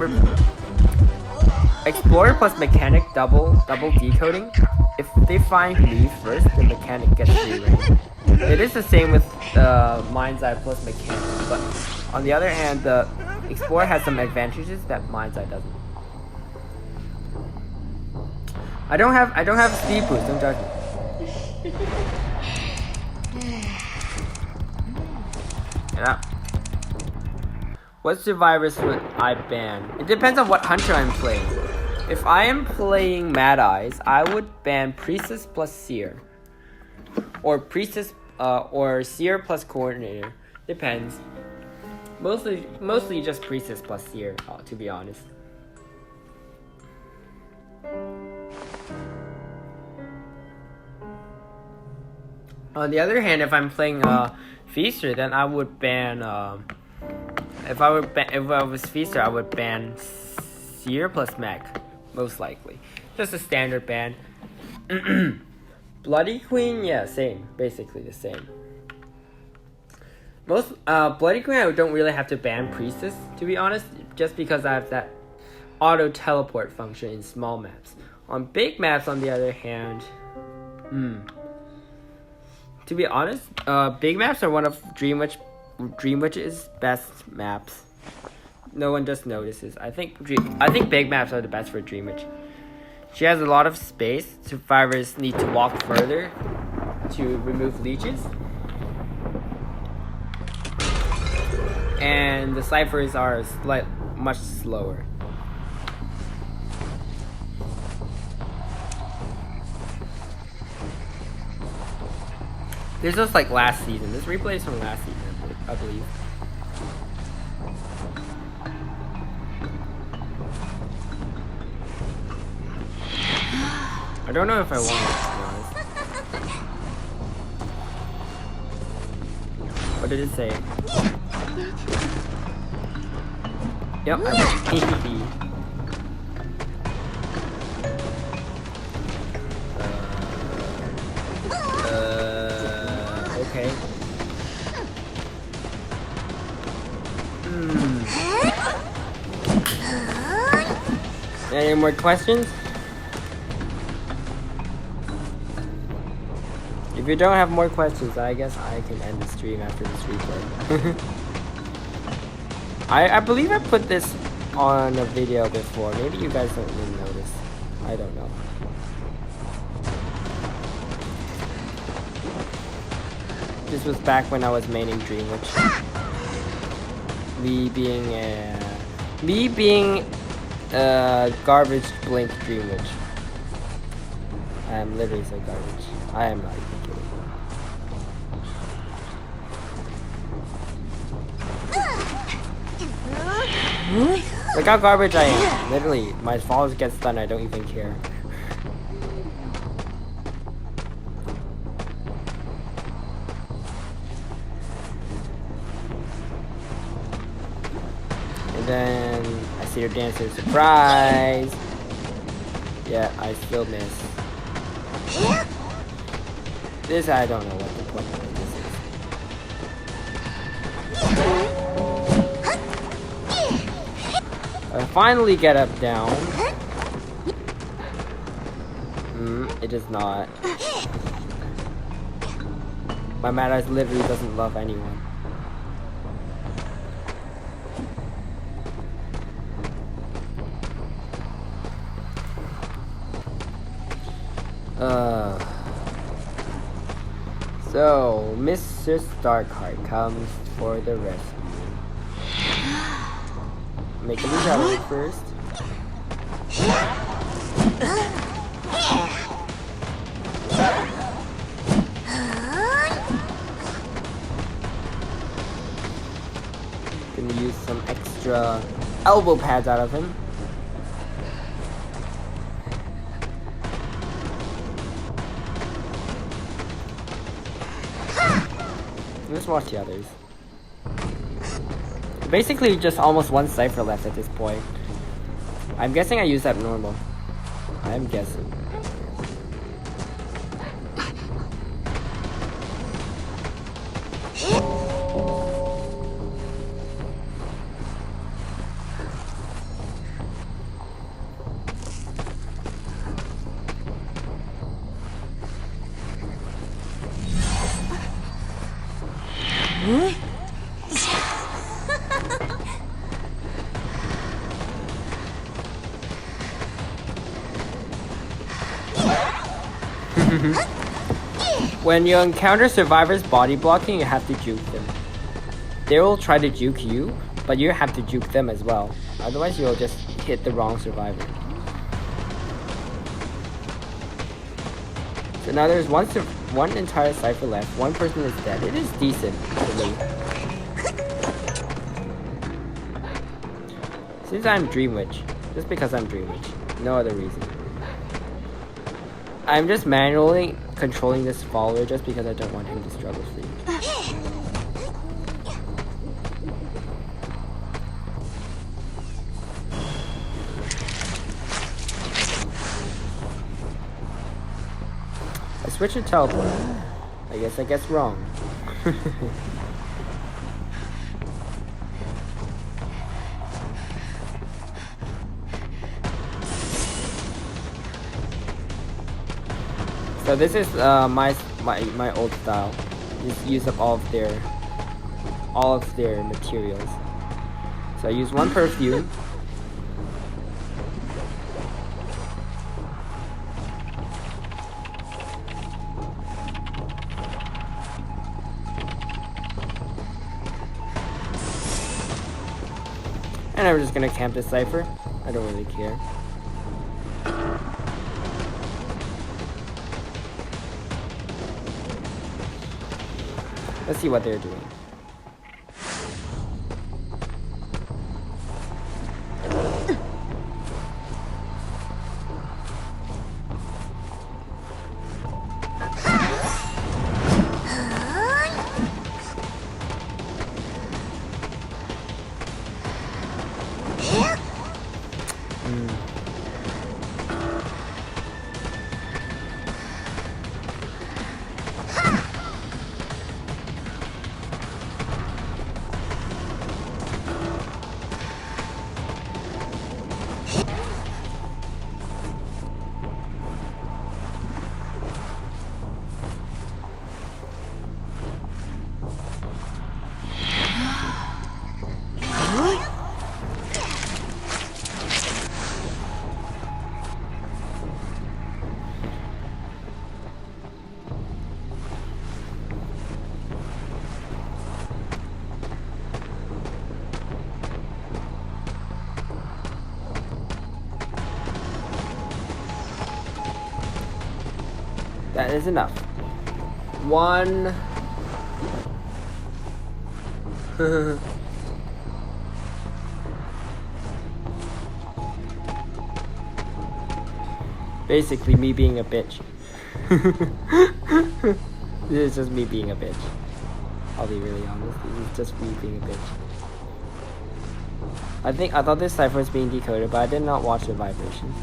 Explorer plus Mechanic double decoding. If they find me first, the Mechanic gets free rank. It is the same with Mind's Eye plus Mechanic, but on the other hand, the Explorer has some advantages that Mind's Eye doesn't. I don't have speed boost, don't judge me. Yeah. What survivors would I ban? It depends on what hunter I'm playing. If I am playing Mad Eyes, I would ban Priestess plus Seer. Or Priestess or Seer plus Coordinator. Depends. Mostly just Priestess plus Seer, to be honest. On the other hand, if I'm playing Feaster, then I would ban if I was Feaster, I would ban Seer plus Mech, most likely. Just a standard ban. Bloody Queen, yeah, same, basically the same. Bloody Queen, I don't really have to ban Priestess, to be honest, just because I have that auto teleport function in small maps. On big maps, on the other hand, to be honest, big maps are one of Dream Witch's best maps. No one just notices. I think big maps are the best for Dream Witch. She has a lot of space. Survivors need to walk further to remove leeches. and the ciphers are much slower. This was like last season. This replay is from last season, I believe. I don't know if I want it, to be honest. What did it say? Yep, okay. Any more questions? If you don't have more questions, I guess I can end the stream after this replay. I believe I put this on a video before. Maybe you guys don't even notice. I don't know. This was back when I was maining Dreamwitch. Me being garbage blink Dreamwitch. I am literally so garbage. I am not even kidding. Look how garbage I am. Literally, my followers get stunned, I don't even care. And then I see her dancer, surprise! Yeah, I still miss. This, I don't know what the point of this is. I finally get up down. It does not. My Mad Eyes literally doesn't love anyone. So, Mr. Starkheart comes for the rescue. Make a brutality first. Gonna use some extra elbow pads out of him. Let's watch the others. Basically, just almost one cipher left at this point. I'm guessing I used abnormal. I'm guessing. When you encounter survivors body blocking, you have to juke them. They will try to juke you, but you have to juke them as well. Otherwise, you'll just hit the wrong survivor. So now there's one entire cipher left. One person is dead. It is decent for me. Since I'm Dreamwitch. Just because I'm Dreamwitch. No other reason. I'm just manually controlling this follower just because I don't want him to struggle free. I switched to teleport. I guess wrong. So this is my old style. Just use up all of their materials. So I use one perfume. I'm just gonna camp this cipher. I don't really care. Let's see what they're doing. That is enough. One. Basically, me being a bitch. This is just me being a bitch. I'll be really honest. This is just me being a bitch. I thought this cipher was being decoded, but I did not watch the vibrations.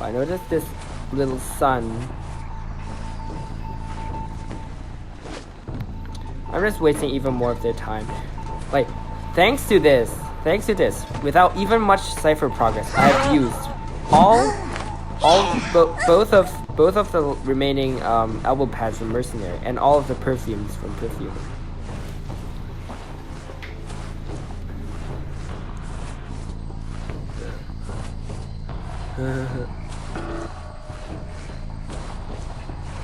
I noticed this little sun. I'm just wasting even more of their time. Like, thanks to this, without even much cipher progress, I've used both of the remaining elbow pads from Mercenary and all of the perfumes from Perfume.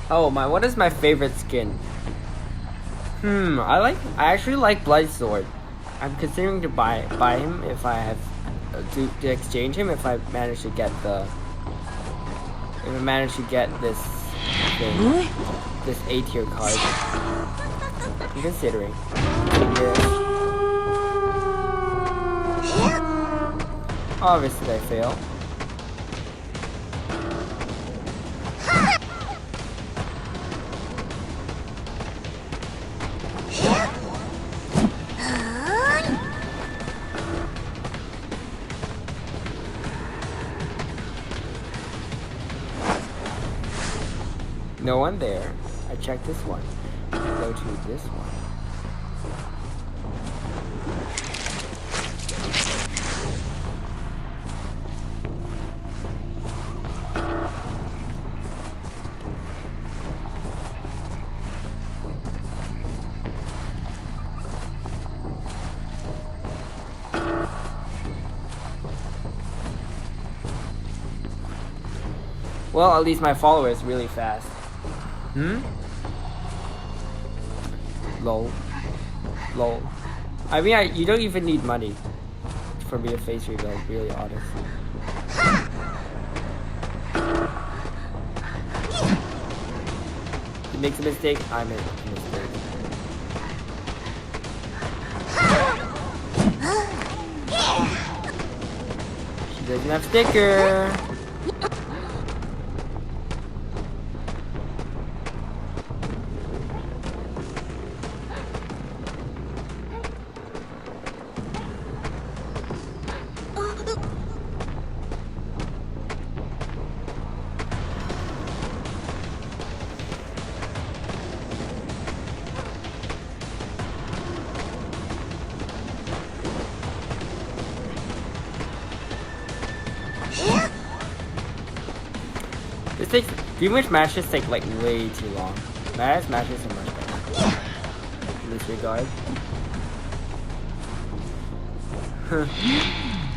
Oh my, what is my favorite skin? I actually like Blood Sword. I'm considering to buy him if I have to exchange him if I manage to get this thing, this A tier card. I'm considering. Obviously I fail. No one there. I checked this one. Go to this one. Well, at least my follower is really fast. Lol. I mean, you don't even need money for me to face rebuild, really honest. He makes a mistake, I make a mistake. She doesn't have sticker. Dreamwitch matches take like way too long. Mad's matches are much better. In this regard.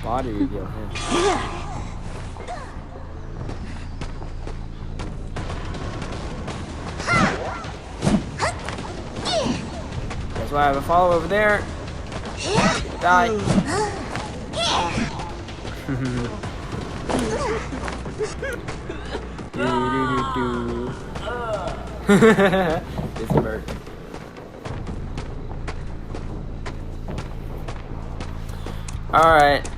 Body reveal here. That's why I have a follow over there. Die. This bird. Alright.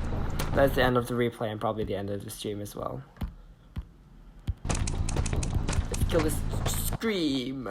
That's the end of the replay and probably the end of the stream as well. Let's kill this stream.